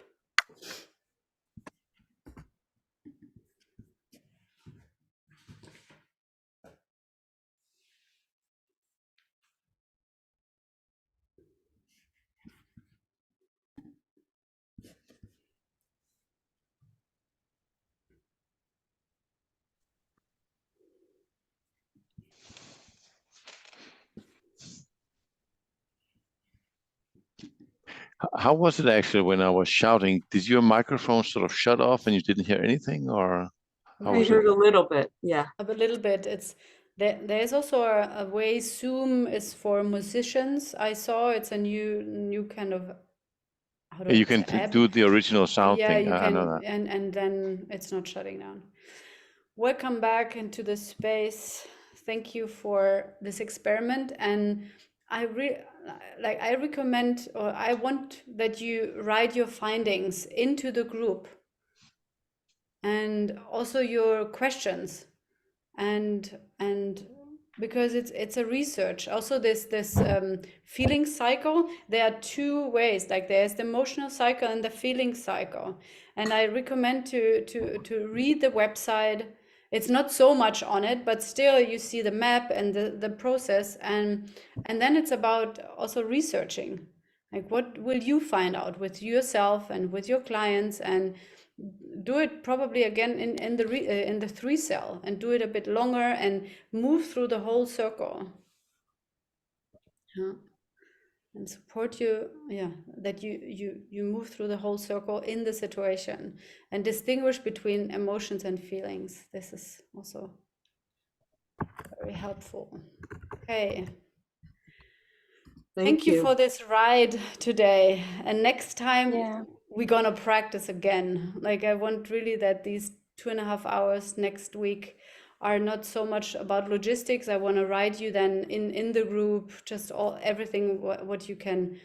How was it actually when I was shouting? Did your microphone sort of shut off and you didn't hear anything, or?
I heard a little bit, yeah.
A little bit. There's also a way Zoom is for musicians. I saw it's a new kind of.
You can do the original sound thing.
You
I
can,
know that.
and then it's not shutting down. Welcome back into the space. thank you for this experiment, and I recommend, or I want that you write your findings into the group, and also your questions, and because it's a research. Also, this feeling cycle, there are two ways, like there's the emotional cycle and the feeling cycle, and I recommend to read the website. It's not so much on it, but still you see the map and the process, and then it's about also researching, like what will you find out with yourself and with your clients, and do it probably again in the 3 cell, and do it a bit longer and move through the whole circle. Yeah. And support you, that you move through the whole circle in the situation and distinguish between emotions and feelings. This is also very helpful. Okay. Thank you for this ride today. And next time we're gonna practice again. Like, I want really that these 2.5 hours next week are not so much about logistics. I want to write you then in the group, just everything what you can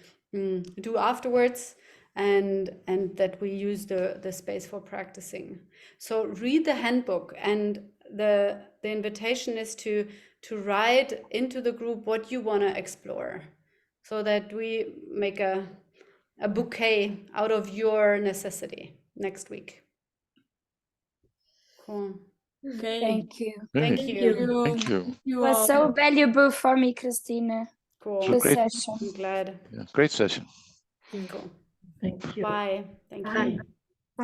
do afterwards, and that we use the space for practicing. So read the handbook, and the invitation is to write into the group what you want to explore, so that we make a bouquet out of your necessity next week. Cool.
Okay.
Thank you.
Thank you.
Thank you.
It was so valuable for me, Christine.
Cool.
This
Great.
session.
I'm glad.
Yeah, great session.
Cool.
Thank you.
Bye. Thank
Bye.
you.